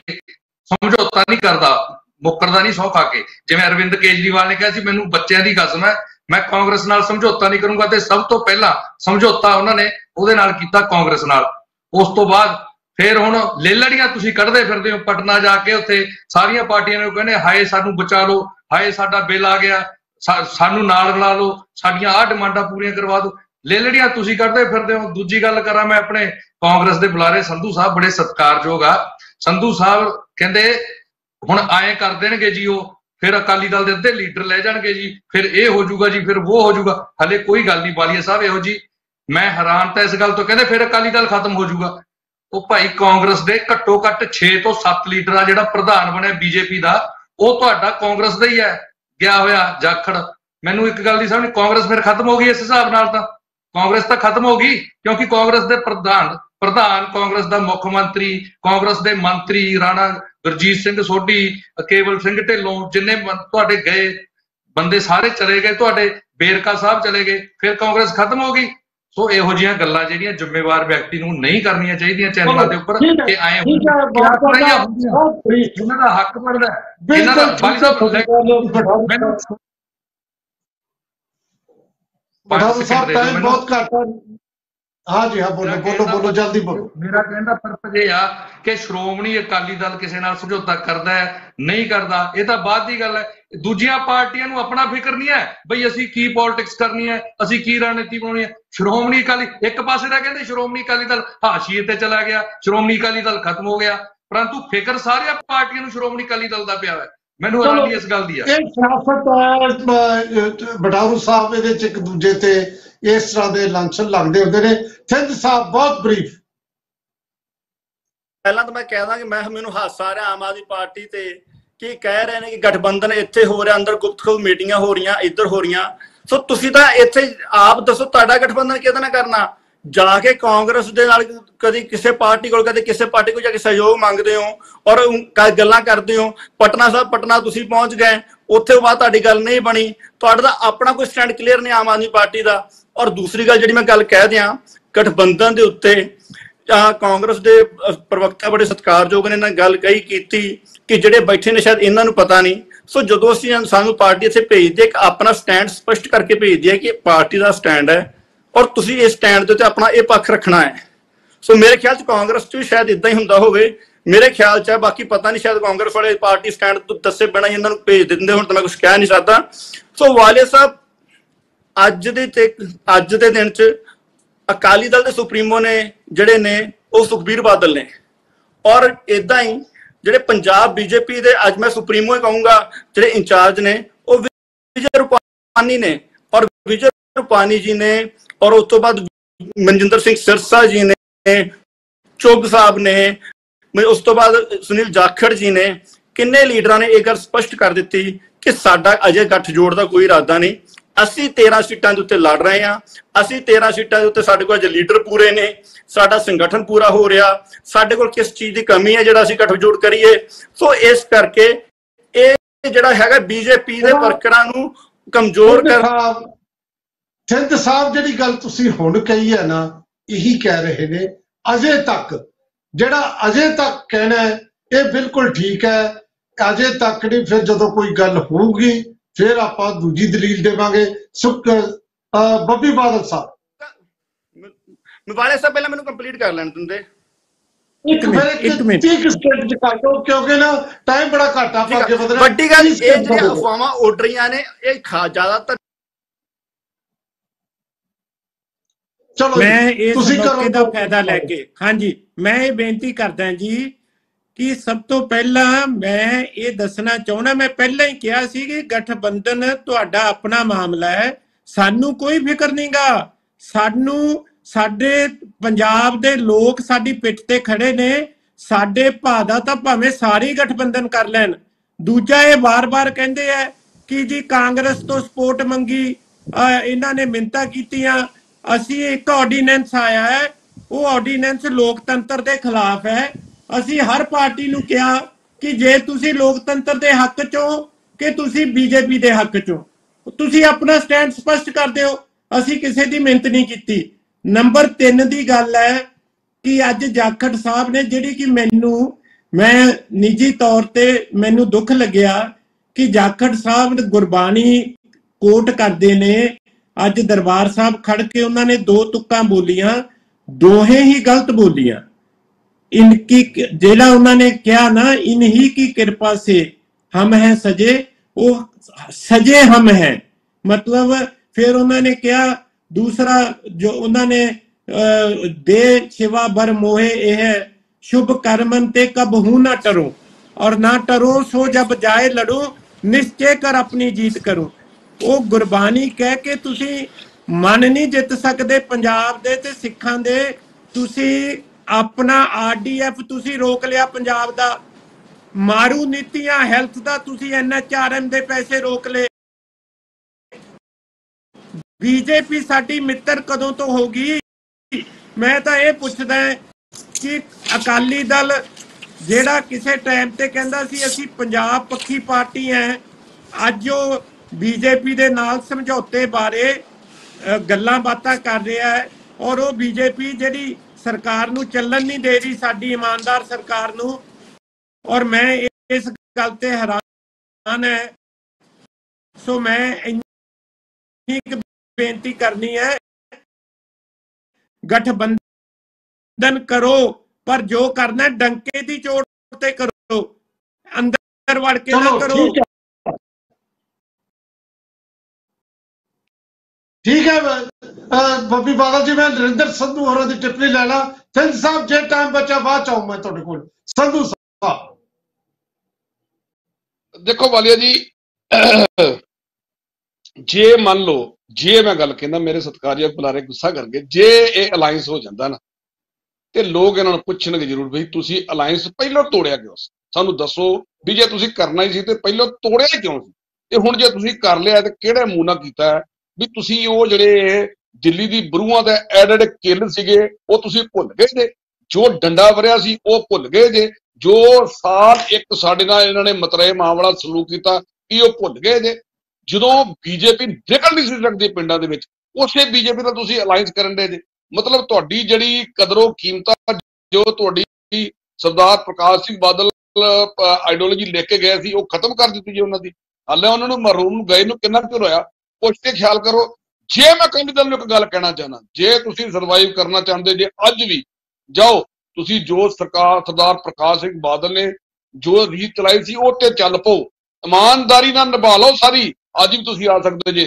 ਸਮਝੌਤਾ ਨਹੀਂ ਕਰਦਾ, ਮੁੱਕਰਦਾ ਨਹੀਂ ਸਹੁੰ ਖਾ ਕੇ। ਜਿਵੇਂ ਅਰਵਿੰਦ ਕੇਜਰੀਵਾਲ ਨੇ ਕਿਹਾ ਸੀ ਮੈਨੂੰ ਬੱਚਿਆਂ ਦੀ ਕਸਮ ਹੈ ਮੈਂ ਕਾਂਗਰਸ ਨਾਲ ਸਮਝੌਤਾ ਨਹੀਂ ਕਰੂੰਗਾ, ਤੇ ਸਭ ਤੋਂ ਪਹਿਲਾਂ ਸਮਝੌਤਾ ਉਹਨਾਂ ਨੇ ਉਹਦੇ ਨਾਲ ਕੀਤਾ ਕਾਂਗਰਸ ਨਾਲ। ਉਸ ਤੋਂ ਬਾਅਦ ਫਿਰ ਹੁਣ ਲੇਲੜੀਆਂ ਤੁਸੀਂ ਕੱਢਦੇ ਫਿਰਦੇ ਹੋ ਪਟਨਾ ਜਾ ਕੇ, ਉੱਥੇ ਸਾਰੀਆਂ ਪਾਰਟੀਆਂ ਨੂੰ ਕਹਿੰਦੇ ਹਾਏ ਸਾਨੂੰ ਬਚਾ ਲਓ, ਹਾਏ ਸਾਡਾ ਬਿੱਲ ਆ ਗਿਆ, ਸਾਨੂੰ ਨਾਲ ਰਲਾ ਲਓ, ਸਾਡੀਆਂ ਆਹ ਡਿਮਾਂਡਾਂ ਪੂਰੀਆਂ ਕਰਵਾ ਦਿਓ। ਲੇਲੜੀਆਂ ਤੁਸੀਂ ਕੱਢਦੇ ਫਿਰਦੇ ਹੋ। ਦੂਜੀ ਗੱਲ ਕਰਾਂ ਮੈਂ ਆਪਣੇ ਕਾਂਗਰਸ ਦੇ ਬੁਲਾਰੇ ਸੰਧੂ ਸਾਹਿਬ ਬੜੇ ਸਤਿਕਾਰਯੋਗ ਆ। ਸੰਧੂ ਸਾਹਿਬ ਕਹਿੰਦੇ ਹੁਣ ਆਏ ਕਰ ਦੇਣਗੇ ਜੀ, ਉਹ ਫਿਰ ਅਕਾਲੀ ਦਲ ਦੇ ਅੱਧੇ ਲੀਡਰ ਲੈ ਜਾਣਗੇ ਜੀ, ਫਿਰ ਇਹ ਹੋ ਜਾਊਗਾ ਜੀ, ਫਿਰ ਉਹ ਹੋ ਜਾਊਗਾ। ਹਲੇ ਕੋਈ ਗੱਲ ਨਹੀਂ ਵਾਲੀਆ ਸਾਹਿਬ ਇਹੋ ਜੀ। ਮੈਂ ਹੈਰਾਨ ਤਾਂ ਇਸ ਗੱਲ ਤੋਂ, ਕਹਿੰਦੇ ਫਿਰ ਅਕਾਲੀ ਦਲ ਖਤਮ ਹੋ ਜਾਊਗਾ। ਉਹ ਭਾਈ ਕਾਂਗਰਸ ਦੇ ਘੱਟੋ ਘੱਟ 6 ਤੋਂ 7 ਲੀਡਰ ਆ, ਜਿਹੜਾ ਪ੍ਰਧਾਨ ਬਣਿਆ ਬੀਜੇਪੀ ਦਾ ਉਹ ਤੁਹਾਡਾ ਕਾਂਗਰਸ ਦਾ ਹੀ ਹੈ ਗਿਆ ਹੋਇਆ ਜਾਖੜ। ਮੈਨੂੰ ਇੱਕ ਗੱਲ ਦੀ ਸਮਝ, ਕਾਂਗਰਸ ਫਿਰ ਖਤਮ ਹੋ ਗਈ ਇਸ ਹਿਸਾਬ ਨਾਲ? ਤਾਂ ਕਾਂਗਰਸ ਤਾਂ ਖਤਮ ਹੋ ਗਈ, ਕਿਉਂਕਿ ਕਾਂਗਰਸ ਦੇ ਪ੍ਰਧਾਨ ਕਾਂਗਰਸ ਦਾ ਮੁੱਖ ਮੰਤਰੀ, ਕਾਂਗਰਸ ਦੇ ਮੰਤਰੀ ਰਾਣਾ ਗੁਰਜੀਤ ਸਿੰਘ ਸੋਢੀ, ਕੇਵਲ ਸਿੰਘ ਢਿੱਲੋਂ, ਜਿੰਨੇ ਤੁਹਾਡੇ ਗਏ ਬੰਦੇ ਸਾਰੇ ਚਲੇ ਗਏ, ਤੁਹਾਡੇ ਬੇਰਕਾ ਸਾਹਿਬ ਚਲੇ ਗਏ, ਫਿਰ ਕਾਂਗਰਸ ਖਤਮ ਹੋ ਗਈ। ਸੋ ਇਹੋ ਜਿਹੀਆਂ ਗੱਲਾਂ ਜਿਹੜੀਆਂ ਜ਼ਿੰਮੇਵਾਰ ਵਿਅਕਤੀ ਨੂੰ ਨਹੀਂ ਕਰਨੀਆਂ ਚਾਹੀਦੀਆਂ ਚੈਨਲਾਂ ਦੇ ਉੱਪਰ, ਕਿ ਆਏ ਇਹਨਾਂ ਦਾ ਹੱਕ ਬਣਦਾ ਇਹਨਾਂ ਦਾ। ਬਟਾਰੂ ਸਾਹਿਬ ਟਾਈਮ ਬਹੁਤ ਘੱਟ ਹੈ। हाँ जी हाँ, बोलो बोलो बोलो जल्दी बोलो। मेरा कहने का पर्पज ये आ कि श्रोमणी अकाली दल किसी नाल समझौता करता है नहीं करता, ये तो बाद की गल है। दूजियां पार्टियां नूं अपना फिक्र नहीं है बई असीं की पॉलिटिक्स करनी है, असीं की रणनीति बनानी है। श्रोमणी अकाली एक पासे दा कहंदे श्रोमणी अकाली दल हाशिए ते चला गया, श्रोमणी अकाली दल खत्म हो गया, परंतु फिक्र सारियां पार्टियां नूं श्रोमणी अकाली दल दा पिया है। ਮੈਨੂੰ ਹੈਰਾਨੀ ਇਸ ਗੱਲ ਦੀ ਆ। ਇਹ ਸਿਆਸਤ ਬਟਾਰੂ ਸਾਹਿਬ ਇਹਦੇ ਚ ਇੱਕ ਦੂਜੇ ਤੇ ਇਸ ਤਰ੍ਹਾਂ ਦੇ ਲਾਂਛਨ ਲੱਗਦੇ ਹੁੰਦੇ ਨੇ। ਸਿੰਧ ਸਾਹਿਬ ਬਹੁਤ ਬਰੀਫ। ਪਹਿਲਾਂ ਤਾਂ ਮੈਂ ਕਹਿਦਾ ਕਿ ਮੈਨੂੰ ਹਾਸਾ ਆ ਰਿਹਾ ਆਮ ਆਦਮੀ ਪਾਰਟੀ ਤੇ ਕੀ ਕਹਿ ਰਹੇ ਨੇ ਕਿ ਗਠਬੰਧਨ ਇੱਥੇ ਹੋ ਰਿਹਾ, ਅੰਦਰ ਗੁਪਤ ਮੀਟਿੰਗਾਂ ਹੋ ਰਹੀਆਂ, ਇੱਧਰ ਹੋ ਰਹੀਆਂ। ਸੋ ਤੁਸੀਂ ਤਾਂ ਇੱਥੇ ਆਪ ਦੱਸੋ ਤੁਹਾਡਾ ਗਠਬੰਧਨ ਕਿਹਦੇ ਨਾਲ ਕਰਨਾ? ਜਾ ਕੇ ਕਾਂਗਰਸ ਦੇ ਨਾਲ ਕਦੀ ਕਿਸੇ ਪਾਰਟੀ ਕੋਲ, ਕਦੇ ਕਿਸੇ ਪਾਰਟੀ ਕੋਲ ਜਾ ਕੇ ਸਹਿਯੋਗ ਮੰਗਦੇ ਹੋ ਔਰ ਗੱਲਾਂ ਕਰਦੇ ਹੋ। ਪਟਨਾ ਸਾਹਿਬ ਪਟਨਾ ਤੁਸੀਂ ਪਹੁੰਚ ਗਏ, ਉੱਥੇ ਬਾਅਦ ਤੁਹਾਡੀ ਗੱਲ ਨਹੀਂ ਬਣੀ, ਤੁਹਾਡਾ ਤਾਂ ਆਪਣਾ ਕੋਈ ਸਟੈਂਡ ਕਲੀਅਰ ਨਹੀਂ ਆਮ ਆਦਮੀ ਪਾਰਟੀ ਦਾ। ਔਰ ਦੂਸਰੀ ਗੱਲ ਜਿਹੜੀ ਮੈਂ ਗੱਲ ਕਹਿ ਦਿਆਂ ਗਠਬੰਧਨ ਦੇ ਉੱਤੇ, ਕਾਂਗਰਸ ਦੇ ਪ੍ਰਵਕਤਾ ਬੜੇ ਸਤਿਕਾਰਯੋਗ ਨੇ ਇਹਨਾਂ ਗੱਲ ਕਹੀ ਕੀਤੀ ਕਿ ਜਿਹੜੇ ਬੈਠੇ ਨੇ ਸ਼ਾਇਦ ਇਹਨਾਂ ਨੂੰ ਪਤਾ ਨਹੀਂ। ਸੋ ਜਦੋਂ ਅਸੀਂ ਸਾਨੂੰ ਪਾਰਟੀ ਇੱਥੇ ਭੇਜਦੇ ਇੱਕ ਆਪਣਾ ਸਟੈਂਡ ਸਪਸ਼ਟ ਕਰਕੇ ਭੇਜਦੀ ਹੈ ਕਿ ਪਾਰਟੀ ਦਾ ਸਟੈਂਡ ਹੈ ਔਰ ਤੁਸੀਂ ਇਸ ਸਟੈਂਡ ਦੇ ਉੱਤੇ ਆਪਣਾ ਇਹ ਪੱਖ ਰੱਖਣਾ ਹੈ। ਸੋ ਮੇਰੇ ਖਿਆਲ 'ਚ ਕਾਂਗਰਸ 'ਚ ਵੀ ਸ਼ਾਇਦ ਇਦਾਂ ਹੀ ਹੁੰਦਾ ਹੋਵੇ, ਮੇਰੇ ਖਿਆਲ 'ਚ। ਬਾਕੀ ਪਤਾ ਨਹੀਂ, ਸ਼ਾਇਦ ਕਾਂਗਰਸ ਵਾਲੇ ਪਾਰਟੀ ਸਟੈਂਡ ਤੋਂ ਦੱਸੇ ਬਿਨਾਂ ਹੀ ਇਹਨਾਂ ਨੂੰ ਭੇਜ ਦਿੰਦੇ ਹੁਣ ਤਾਂ ਮੈਂ ਕੁਝ ਕਹਿ ਨਹੀਂ ਸਕਦਾ। ਸੋ ਵਾਲੀਆ ਸਾਹਿਬ ਅੱਜ ਦੇ ਦਿਨ 'ਚ ਅਕਾਲੀ ਦਲ ਦੇ ਸੁਪਰੀਮੋ ਨੇ ਜਿਹੜੇ ਨੇ ਉਹ ਸੁਖਬੀਰ ਬਾਦਲ ਨੇ, ਔਰ ਇਦਾਂ ਹੀ ਜਿਹੜੇ ਪੰਜਾਬ ਬੀਜੇਪੀ ਦੇ ਅੱਜ ਮੈਂ ਸੁਪਰੀਮੋ ਹੀ ਕਹੂੰਗਾ ਜਿਹੜੇ ਇੰਚਾਰਜ ਨੇ ਉਹ ਵਿਜੇ ਰੂਪਾਨੀ ਨੇ। ਔਰ ਵਿਜੇ ਰੂਪਾਨੀ ਜੀ ਨੇ ਔਰ ਉਸ ਤੋਂ ਬਾਅਦ ਮਨਜਿੰਦਰ ਸਿੰਘ ਸਿਰਸਾ ਜੀ ਨੇ, ਚੁੱਗ ਸਾਹਿਬ ਨੇ, ਉਸ ਤੋਂ ਬਾਅਦ ਸੁਨੀਲ ਜਾਖੜ ਜੀ ਨੇ, ਕਿੰਨੇ ਲੀਡਰਾਂ ਨੇ ਇਹ ਗੱਲ ਸਪਸ਼ਟ ਕਰ ਦਿੱਤੀ ਕਿ ਸਾਡਾ ਅਜੇ ਗੱਠਜੋੜ ਦਾ ਕੋਈ ਇਰਾਦਾ ਨਹੀਂ। ਅਸੀਂ 13 ਸੀਟਾਂ ਦੇ ਉੱਤੇ ਲੜ ਰਹੇ ਹਾਂ, ਅਸੀਂ 13 ਸੀਟਾਂ ਦੇ ਉੱਤੇ ਸਾਡੇ ਕੋਲ ਅਜੇ ਲੀਡਰ ਪੂਰੇ ਨੇ, ਸਾਡਾ ਸੰਗਠਨ ਪੂਰਾ ਹੋ ਰਿਹਾ, ਸਾਡੇ ਕੋਲ ਕਿਸ ਚੀਜ਼ ਦੀ ਕਮੀ ਹੈ ਜਿਹੜਾ ਅਸੀਂ ਗੱਠਜੋੜ ਕਰੀਏ। ਸੋ ਇਸ ਕਰਕੇ ਇਹ ਜਿਹੜਾ ਹੈਗਾ ਬੀਜੇਪੀ ਦੇ ਵਰਕਰਾਂ ਨੂੰ ਕਮਜ਼ੋਰ ਕਰ। ਸਿੰਧ ਸਾਹਿਬ ਜਿਹੜੀ ਗੱਲ ਤੁਸੀਂ ਹੁਣ ਕਹੀ ਹੈ ਨਾ, ਇਹੀ ਕਹਿ ਰਹੇ ਨੇ ਅਜੇ ਤੱਕ। ਜਿਹੜਾ ਅਜੇ ਤੱਕ ਕਹਿਣਾ ਹੈ ਇਹ ਬਿਲਕੁਲ ਠੀਕ ਹੈ, ਅਜੇ ਤੱਕ ਨਹੀਂ, ਫਿਰ ਜਦੋਂ ਕੋਈ ਗੱਲ ਹੋਊਗੀ ਫਿਰ ਆਪਾਂ ਦੂਜੀ ਦਲੀਲ ਦੇਵਾਂਗੇ। ਬੱਬੀ ਬਾਦਲ ਸਾਹਿਬ ਵਾਲੇ ਸਾਹਿਬ ਪਹਿਲਾਂ ਮੈਨੂੰ ਕੰਪਲੀਟ ਕਰ ਲੈਣ ਦਿੰਦੇ। ਇੱਕ ਮਿੰਟ ਕਰ ਦਿਓ ਕਿਉਂਕਿ ਨਾ ਟਾਈਮ ਬੜਾ ਘੱਟ ਆ, ਅੱਗੇ ਵਧਣਾ। ਵੱਡੀ ਗੱਲ ਇਹ ਜਿਹੜੀਆਂ ਅਫਵਾਹਾਂ ਉੱਡ ਰਹੀਆਂ ਨੇ ਇਹ ਜ਼ਿਆਦਾਤਰ ਚਲੋ ਮੈਂ ਜੀ ਇਸ ਤੁਸੀਂ ਮੌਕੇ ਦਾ ਕਰੋ ਫਾਇਦਾ ਲੈ ਕੇ ਹਾਂਜੀ ਮੈਂ ਇਹ ਬੇਨਤੀ ਕਰਦਾ ਜੀ ਕਿ ਸਭ ਤੋਂ ਪਹਿਲਾਂ ਮੈਂ ਇਹ ਦੱਸਣਾ ਚਾਹੁੰਦਾ, ਮੈਂ ਪਹਿਲਾਂ ਹੀ ਕਿਹਾ ਸੀ ਕਿ ਗਠਬੰਧਨ ਤੁਹਾਡਾ ਆਪਣਾ ਮਾਮਲਾ ਹੈ, ਸਾਨੂੰ ਕੋਈ ਫਿਕਰ ਨਹੀਂਗਾ। ਸਾਨੂੰ ਸਾਡੇ ਪੰਜਾਬ ਦੇ ਲੋਕ ਸਾਡੀ ਪਿੱਠ ਤੇ ਖੜੇ ਨੇ, ਸਾਡੇ ਭਾ ਦਾ ਤਾਂ ਭਾਵੇਂ ਸਾਰੇ ਗਠਬੰਧਨ ਕਰ ਲੈਣ। ਦੂਜਾ ਇਹ ਵਾਰ-ਵਾਰ ਕਹਿੰਦੇ ਆ ਕਿ ਜੀ ਕਾਂਗਰਸ ਤੋਂ ਸਪੋਰਟ ਮੰਗੀ, ਇਹਨਾਂ ਨੇ ਮਿੰਨਤਾਂ ਕੀਤੀਆਂ। ਅਸੀਂ ਇੱਕ ਆਰਡੀਨੈਂਸ ਆਇਆ ਹੈ, ਉਹ ਆਰਡੀਨੈਂਸ ਲੋਕਤੰਤਰ ਦੇ ਖਿਲਾਫ ਹੈ। ਅਸੀਂ ਹਰ ਪਾਰਟੀ ਨੂੰ ਕਿਹਾ ਕਿ ਜੇ ਤੁਸੀਂ ਲੋਕਤੰਤਰ ਦੇ ਹੱਕ ਚੋਂ ਕਿ ਤੁਸੀਂ ਬੀਜੇਪੀ ਦੇ ਹੱਕ ਚੋਂ, ਤੁਸੀਂ ਆਪਣਾ ਸਟੈਂਡ ਸਪਸ਼ਟ ਕਰ ਦਿਓ। ਅਸੀਂ ਕਿਸੇ ਦੀ ਮਿਹਨਤ ਨਹੀਂ ਕੀਤੀ। ਨੰਬਰ 3 ਦੀ ਗੱਲ ਹੈ ਕਿ ਅੱਜ ਜਾਖੜ ਸਾਹਿਬ ਨੇ ਜਿਹੜੀ ਕਿ ਮੈਂ ਨਿੱਜੀ ਤੌਰ ਤੇ ਮੈਨੂੰ ਦੁੱਖ ਲੱਗਿਆ ਕਿ ਜਾਖੜ ਸਾਹਿਬ ਗੁਰਬਾਣੀ ਕੋਟ ਕਰਦੇ ਨੇ। ਅੱਜ ਦਰਬਾਰ ਸਾਹਿਬ ਖੜ ਕੇ ਉਹਨਾਂ ਨੇ 2 ਤੁਕਾਂ ਬੋਲੀਆਂ, ਦੋਹੇ ਹੀ ਗਲਤ ਬੋਲੀਆਂ। इनकी जेला उन्होंने क्या ना, इन्हीं की कृपा से हम हैं सजे, वो सजे हम हैं। मतलब फिर उन्होंने क्या दूसरा जो उन्होंने दे शिवा बर मोहे यह शुभ कर्मन ते कब हूं ना टरो, और ना टरो सो जब जाए लड़ो, निश्चय कर अपनी जीत करूं। वो गुरबानी कह के तुसी मन नहीं जित सकते पंजाब दे ते सिखां दे। तुसी अपना RDF तुसी रोक लिया पंजाब दा, मारू नीतियां हैल्थ दा तुसी NHRM दे पैसे रोक ले। बीजेपी साडी मित्र कदों तो होगी? मैं तो ये पुछदा कि अकाली दल जेड़ा किसे टाइम ते कहंदा सी असी पंजाब पक्खी पार्टी है, अज जो बीजेपी दे नाल समझौते बारे गल्लां बातां कर रहा है, और वो बीजेपी जेड़ी सरकार नूं चलन नहीं दे रही, साडी ईमानदार सरकार नूं। और मैं इस गल ते हैरान है। सो मैं इन्नी बेनती करनी है, गठबंधन करो पर जो करना डंके दी चोट ते करो, अंदर वड़ के ना करो। ठीक है बब्बी बादल जी, मैं नरेंद्र संधू होरां दी टिप्पणी लैना। सिंध साहब जे टाइम बचा बाद चाहूं मैं तुहाडे कोल। संधू साहब देखो वालिया जी, जे मान लो जे मैं गल कहना, मेरे सत्कारयोग बुलारे गुस्सा करके, जे ये अलायंस हो जाता ना ते लोग इन्हां नूं पुछणगे जरूर भी तुसी अलायंस पहलों तोड़िया क्यों? सानू दसो भी जे तुसी करना ही सी ते पहलों तोड़िया क्यों सी? ते हुण जे तुसी कर लिया ते किहड़े मूंह नाल कीता है? भी तुसी वो जिहड़े दिल्ली दी बरूआं दे एड किल सीगे वो तुसी भुल गए जे, जो डंडा वरिया सी वो भुल गए जे, जो साल एक साडे नाल इन्हां ने मतरे मां वाला सलूक कीता कि वो भुल गए जे। जदों बीजेपी निकल नहीं सी सकदी पिंडां दे विच, उसे बीजेपी नाल तुसी अलायंस करन दे जे। मतलब तुहाडी जिहड़ी कदरों कीमतां जो तुहाडी सरदार प्रकाश सिंह बादल आइडियोलॉजी लेके गए सी वो खत्म कर दित्ती जी उन्हां दी। हाले उन्हां नूं मरूम गए नूं किन्ना चिर होया? पुछ के ख्याल करो। जे मैं अकाली दल नूं एक गल कहना चाहना, जे तुसी सर्वाइव करना चाहते जे अज भी जाओ, तुसी जो सरदार प्रकाश सिंह बादल ने जो रीत चलाई सी वो ते चल पो, ईमानदारी नाल निभा लो सारी, अज भी तुसी आ सकते जे।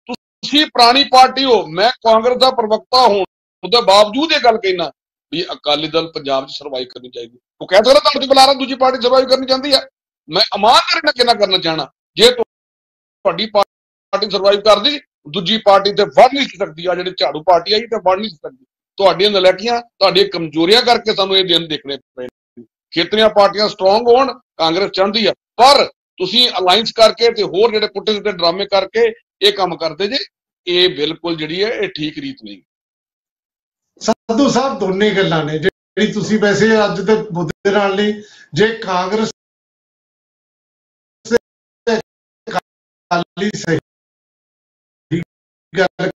तुसी पुरानी पार्टी हो, मैं कांग्रेस का प्रवक्ता हूं, उसके बावजूद ये गल कहना भी अकाली दल पंजाब च सर्वाइव करनी चाहिए। वो कह सकता तुहाडी बुला रहा दूजी पार्टी सर्वाइव करनी चाहती है, मैं ईमानदारी नाल कहना करना चाहना, जे तुहाडी पार्टी सर्वाइव कर दी, दूजी पार्टी ते वड़ नहीं सकती। आ जिहड़ी झाड़ू पार्टी आई ते वड़ नहीं सकती। तुहाडीआं नलैकियां, तुहाडीआं कमजोरियां करके सानू ये दिन देखने पे। खेतरियां पार्टियां स्ट्रोंग होण, कांग्रेस चाहती है, पर तुसी अलायंस करके ते होर जिहड़े पुट्टे सिद्धे ड्रामे करके ये काम करदे जे, ये बिल्कुल जिहड़ी है ये ठीक रीत नहीं। संधू साहब दोने गल्लां ने जिहड़ी तुसी वैसे अज दे मुद्दे नाल नहीं, जे कांग्रेस अकाली सही गल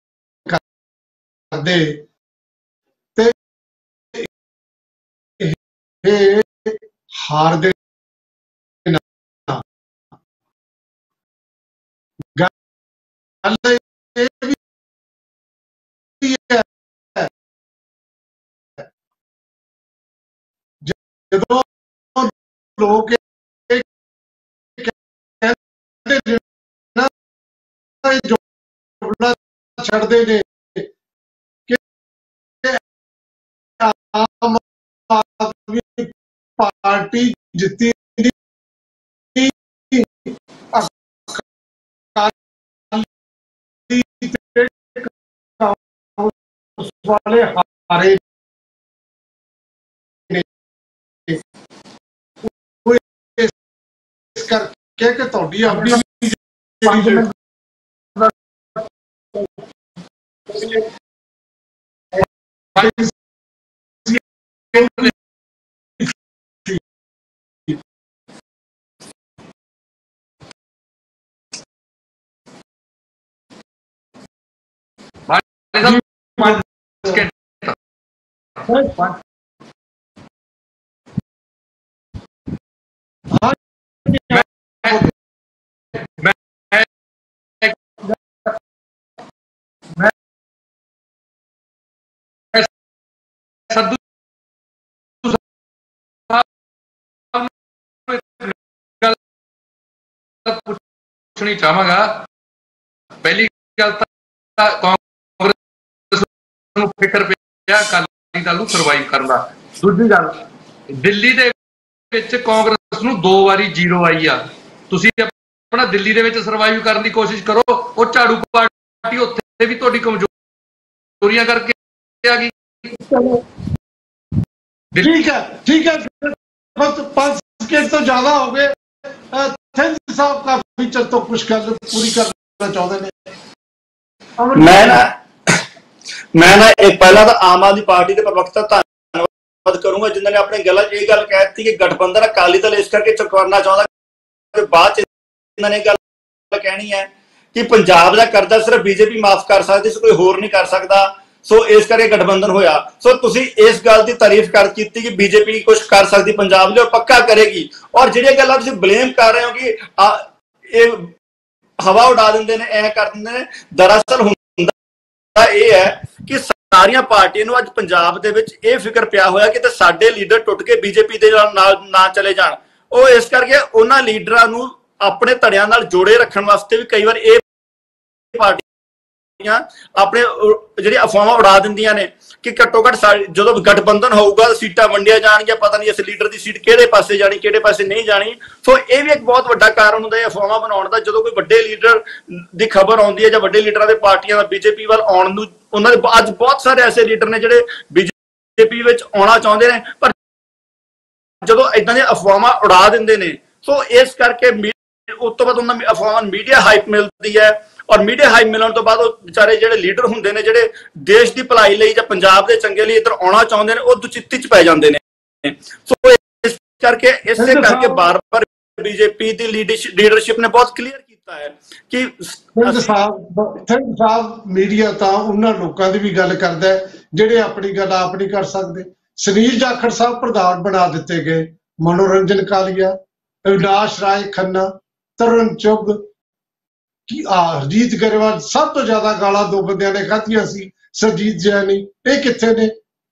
करदे ते हार दे ना। गल ये भी है जदों लोग कहते ना जुड़ना छड्डदे ने कि पार्टी जितनी वाले हारे इस करके कि तुहाडी अपनी पूछनी चाहांगा। पहली गल तां कांग्रेस नूं फिकर पिया अकाली दल नूं सरवाइव करन दा। दूजी गल दिल्ली दे विच कांग्रेस नूं 2 वारी 0 आई आ। तुसीं अपना दिल्ली दे विच सरवाइव करन दी कोशिश करो। वो झाड़ू पार्टी उत्थे भी तुहाडी कमजोरियां करके आ गई। ठीक है बस 5 सेकंड तो ज्यादा हो गए। सिंध साहब काफी चर तो कुछ गल पूरी करना चाहते हैं। मैं ना एक पहला तो आम आदमी पार्टी के प्रवक्ता धन्यवाद करूंगा जिन्होंने अपने गल ये गल कहती कि गठबंधन अकाली दल इस करके चुकवाना चाहता बाद इन्होंने गल कहनी है कि पंजाब का कर्जा सिर्फ बीजेपी माफ कर सकती, कोई होर नहीं कर सकता। सो इस करके गठबंधन होया। सो तुसी इस गल की तारीफ कर की कि बीजेपी कुछ कर सकती पंजाब लिए और पक्का करेगी। और जिहड़ियां गल्लां तुसी ब्लेम कर रहे हो कि हवा उड़ा देंदे ने, ऐ कर देंदे ने, दरअसल हुंदा इह है कि सारियां पार्टियां नूं अज पंजाब दे विच इह फिकर पिया होया कि ते साडे लीडर टुट के बीजेपी दे नाल ना चले जाण। ਉਹ इस करके उन्हां लीडरां नूं अपने धड़ियां नाल जोड़े रखण वास्ते भी कई बार इह पार्टियां अपने ਜਿਹੜੀ ਅਫਵਾਹਾਂ ਉਡਾ ਦਿੰਦੀਆਂ ਨੇ ਕਿ ਘੱਟੋ ਘੱਟ ਜਦੋਂ ਗਠਬੰਧਨ ਹੋਊਗਾ ਸੀਟਾਂ ਵੰਡੀਆਂ ਜਾਣਗੀਆਂ, ਪਤਾ ਨਹੀਂ ਇਸ ਲੀਡਰ ਦੀ ਸੀਟ ਕਿਹੜੇ ਪਾਸੇ ਜਾਣੀ ਕਿਹੜੇ ਪਾਸੇ ਨਹੀਂ ਜਾਣੀ। ਸੋ ਇਹ ਵੀ ਇੱਕ ਬਹੁਤ ਵੱਡਾ ਕਾਰਨ ਹੁੰਦਾ ਹੈ ਅਫਵਾਹਾਂ ਬਣਾਉਣ ਦਾ। ਜਦੋਂ ਕੋਈ ਵੱਡੇ ਲੀਡਰ ਦੀ ਖਬਰ ਆਉਂਦੀ ਹੈ ਜਾਂ ਵੱਡੇ ਲੀਡਰਾਂ ਦੇ ਪਾਰਟੀਆਂ ਦਾ ਬੀਜੇਪੀ ਵੱਲ ਆਉਣ ਨੂੰ, ਉਹਨਾਂ ਦੇ ਅੱਜ ਬਹੁਤ ਸਾਰੇ ਐਸੇ ਲੀਡਰ ਨੇ ਜਿਹੜੇ ਬੀਜੇਪੀ ਵਿੱਚ ਆਉਣਾ ਚਾਹੁੰਦੇ ਨੇ ਪਰ ਜਦੋਂ ਇਦਾਂ ਦੀਆਂ ਅਫਵਾਹਾਂ ਉਡਾ ਦਿੰਦੇ ਨੇ। ਸੋ ਇਸ ਕਰਕੇ ਉਸ ਤੋਂ ਬਾਅਦ ਉਹਨਾਂ ਅਫਵਾਹਾਂ ਨੂੰ ਮੀਡੀਆ ਹਾਈਪ ਮਿਲਦੀ ਹੈ और मीडिया हाई मिलने तो बाद बेचारे जो लीडर होंगे ने जो देश की भलाई ਲਈ ਜਾਂ पंजाब के चंगे लिए इधर आना चाहते हैं वो दुचित्ती च पै जाते हैं। सो इस करके इसे करके बार बार बीजेपी की लीडरशिप ने बहुत क्लीयर किया है कि साहब मीडिया तो उन्होंने लोगों की भी गल करता है ਜਿਹੜੇ अपनी गल आप नहीं कर सकते। सुनील जाखड़ साहब प्रधान बना दिते गए, मनोरंजन कालिया, अविनाश राय खन्ना, तरन चुग, हरजीत गरेवाल, सब तो ज्यादा गाला 2 बंदियां ने खाधियां सी, सरजीत जैनी। ये कित्थे ने?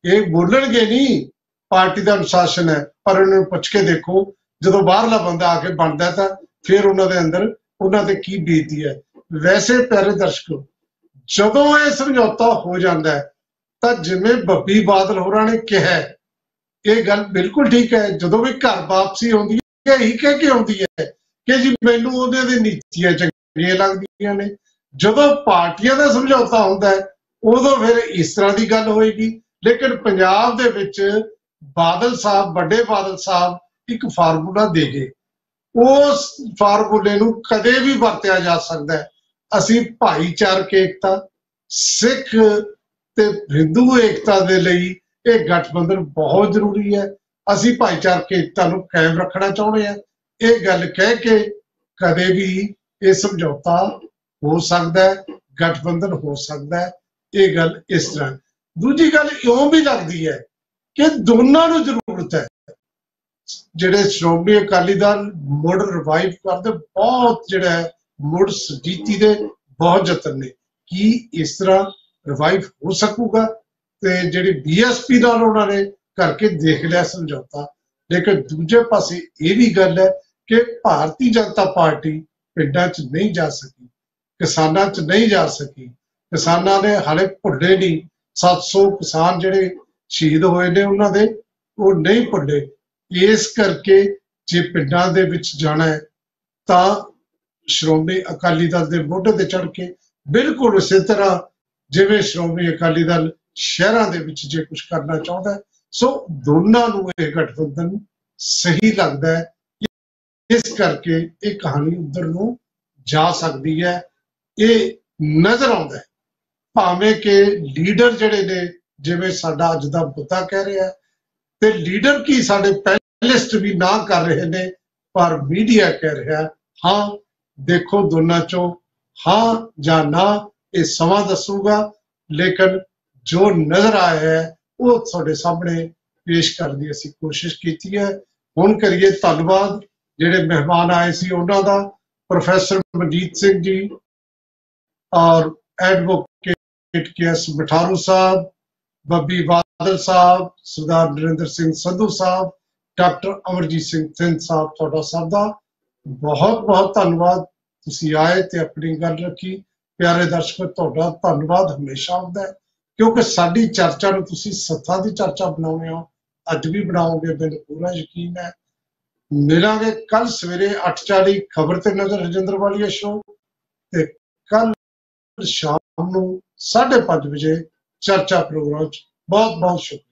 ये बोलणगे नहीं, पार्टी का अनुशासन है। पर उन्होंने पुछ के देखो जो बाहरला बंदा आके बनता था फिर उन्होंने अंदर उन्होंने की बीती है। वैसे प्यारे दर्शकों जदों ये समझौता हो जाता है तो जिवें बब्बी बादल होरां ने कहा ये गल बिल्कुल ठीक है। जदों भी घर वापसी आउंदी है यही कह के आउंदी है कि जी मैनूं उहदे दी नीतियां लगदियां ने। जदों पार्टियां दा समझौता हुंदा है उदों फिर इस तरह की गल होएगी। लेकिन पंजाब दे विच बादल साहब, बड़े बादल साहब एक फार्मूला दे गए, उस फार्मूले नूं कदे भी वरतिया जा सकदा है। असीं भाईचारक एकता, सिख ते हिंदू एकता दे लई ये गठबंधन बहुत जरूरी है। असीं भाईचारक एकता नूं कायम रखना चाहुंदे हां। ये गल कह के कदे भी ये समझौता हो सकता है, गठबंधन हो सकता है। ये गल इस तरह। दूजी गल इउं भी लगती है कि दोनों नूं जरूरत है। जिहड़े श्रोमणी अकाली दल मुड़ रिवाइव करते बहुत जिहड़ा मुड़ सजीती दे बहुत यतन ने कि इस तरह रिवाइव हो सकूगा। ते जिहड़ी BSP नाल उन्होंने करके देख लिया समझौता। लेकिन दूजे पासे ये भी गल है कि भारतीय जनता पार्टी पिंडां च नहीं जा सकी, किसानां च नहीं जा सकी। किसानां ने हाले भुल्ले नहीं, 700 किसान जिहड़े शहीद होए ने उन्हां दे वो नहीं भुल्ले। ਇਸ ਕਰਕੇ ਜੇ ਪਿੰਡਾਂ ਦੇ ਵਿੱਚ ਜਾਣਾ ਹੈ ਤਾਂ ਸ਼੍ਰੋਮਣੀ ਅਕਾਲੀ ਦਲ ਦੇ ਮੋਢੇ ਤੇ ਚੜ੍ਹ ਕੇ, ਬਿਲਕੁਲ ਉਸੇ ਤਰ੍ਹਾਂ ਜਿਵੇਂ ਸ਼੍ਰੋਮਣੀ ਅਕਾਲੀ ਦਲ ਸ਼ਹਿਰਾਂ ਦੇ ਵਿੱਚ ਜੇ ਕੁਝ ਕਰਨਾ ਚਾਹੁੰਦਾ ਹੈ। ਸੋ ਦੋਨਾਂ ਨੂੰ ਇਹ ਗਠਬੰਧਨ ਸਹੀ ਲੱਗਦਾ ਹੈ, ਇਸ ਕਰਕੇ ਇਹ ਕਹਾਣੀ ਉਧਰ ਨੂੰ ਜਾ ਸਕਦੀ ਹੈ। ਇਹ ਨਜ਼ਰ ਆਉਂਦਾ ਹੈ, ਭਾਵੇਂ ਕਿ ਲੀਡਰ ਜਿਹੜੇ ਨੇ, ਜਿਵੇਂ ਸਾਡਾ ਅੱਜ ਦਾ ਬੁੱਧਾ ਕਹਿ ਰਿਹਾ ਤੇ ਲੀਡਰ ਕੀ ਸਾਡੇ ਪੈਨਲਿਸਟ ਵੀ ਨਾ ਕਰ ਰਹੇ ਨੇ, ਪਰ ਮੀਡੀਆ ਕਹਿ ਰਿਹਾ ਹਾਂ। ਦੇਖੋ ਦੋਨਾਂ ਚੋਂ ਹਾਂ ਜਾਂ ਨਾ ਇਹ ਸਮਾਂ ਦੱਸੂਗਾ, ਲੇਕਿਨ ਜੋ ਨਜ਼ਰ ਆਇਆ ਹੈ ਉਹ ਤੁਹਾਡੇ ਸਾਹਮਣੇ ਪੇਸ਼ ਕਰਨ ਦੀ ਅਸੀਂ ਕੋਸ਼ਿਸ਼ ਕੀਤੀ ਹੈ। ਹੁਣ ਕਰੀਏ ਧੰਨਵਾਦ ਜਿਹੜੇ ਮਹਿਮਾਨ ਆਏ ਸੀ ਉਹਨਾਂ ਦਾ, ਪ੍ਰੋਫੈਸਰ ਮਨਜੀਤ ਸਿੰਘ ਜੀ ਔਰ ਐਡਵੋਕੇਟ KS ਮਠਾਰੂ ਸਾਹਿਬ, ਬੱਬੀ ਬਾਦਲ ਸਾਹਿਬ, ਸਰਦਾਰ ਨਰਿੰਦਰ ਸਿੰਘ ਸੰਧੂ ਸਾਹਿਬ, ਡਾਕਟਰ ਅਮਰਜੀਤ ਸਿੰਘ ਥਿੰਦ ਸਾਹਿਬ, ਤੁਹਾਡਾ ਸਭ ਦਾ ਬਹੁਤ ਬਹੁਤ ਧੰਨਵਾਦ। ਤੁਸੀਂ ਆਏ ਤੇ ਆਪਣੀ ਗੱਲ ਰੱਖੀ। ਪਿਆਰੇ ਦਰਸ਼ਕੋ, ਤੁਹਾਡਾ ਧੰਨਵਾਦ ਹਮੇਸ਼ਾ ਹੁੰਦਾ ਹੈ, ਕਿਉਂਕਿ ਸਾਡੀ ਚਰਚਾ ਨੂੰ ਤੁਸੀਂ ਸੱਥਾਂ ਦੀ ਚਰਚਾ ਬਣਾਉਂਦੇ ਹੋ, ਅੱਜ ਵੀ ਬਣਾਓਗੇ, ਮੈਨੂੰ ਪੂਰਾ ਯਕੀਨ ਹੈ। ਮਿਲਾਂਗੇ ਕੱਲ ਸਵੇਰੇ 8:40 ਖਬਰ ਤੇ ਨਜ਼ਰ ਰਜਿੰਦਰ ਵਾਲੀਆ ਸ਼ੋ, ਤੇ ਕੱਲ ਸ਼ਾਮ ਨੂੰ 5:30 ਵਜੇ ਚਰਚਾ ਪ੍ਰੋਗਰਾਮ 'ਚ। ਬਹੁਤ ਬਹੁਤ ਸ਼ੁਕਰੀਆ।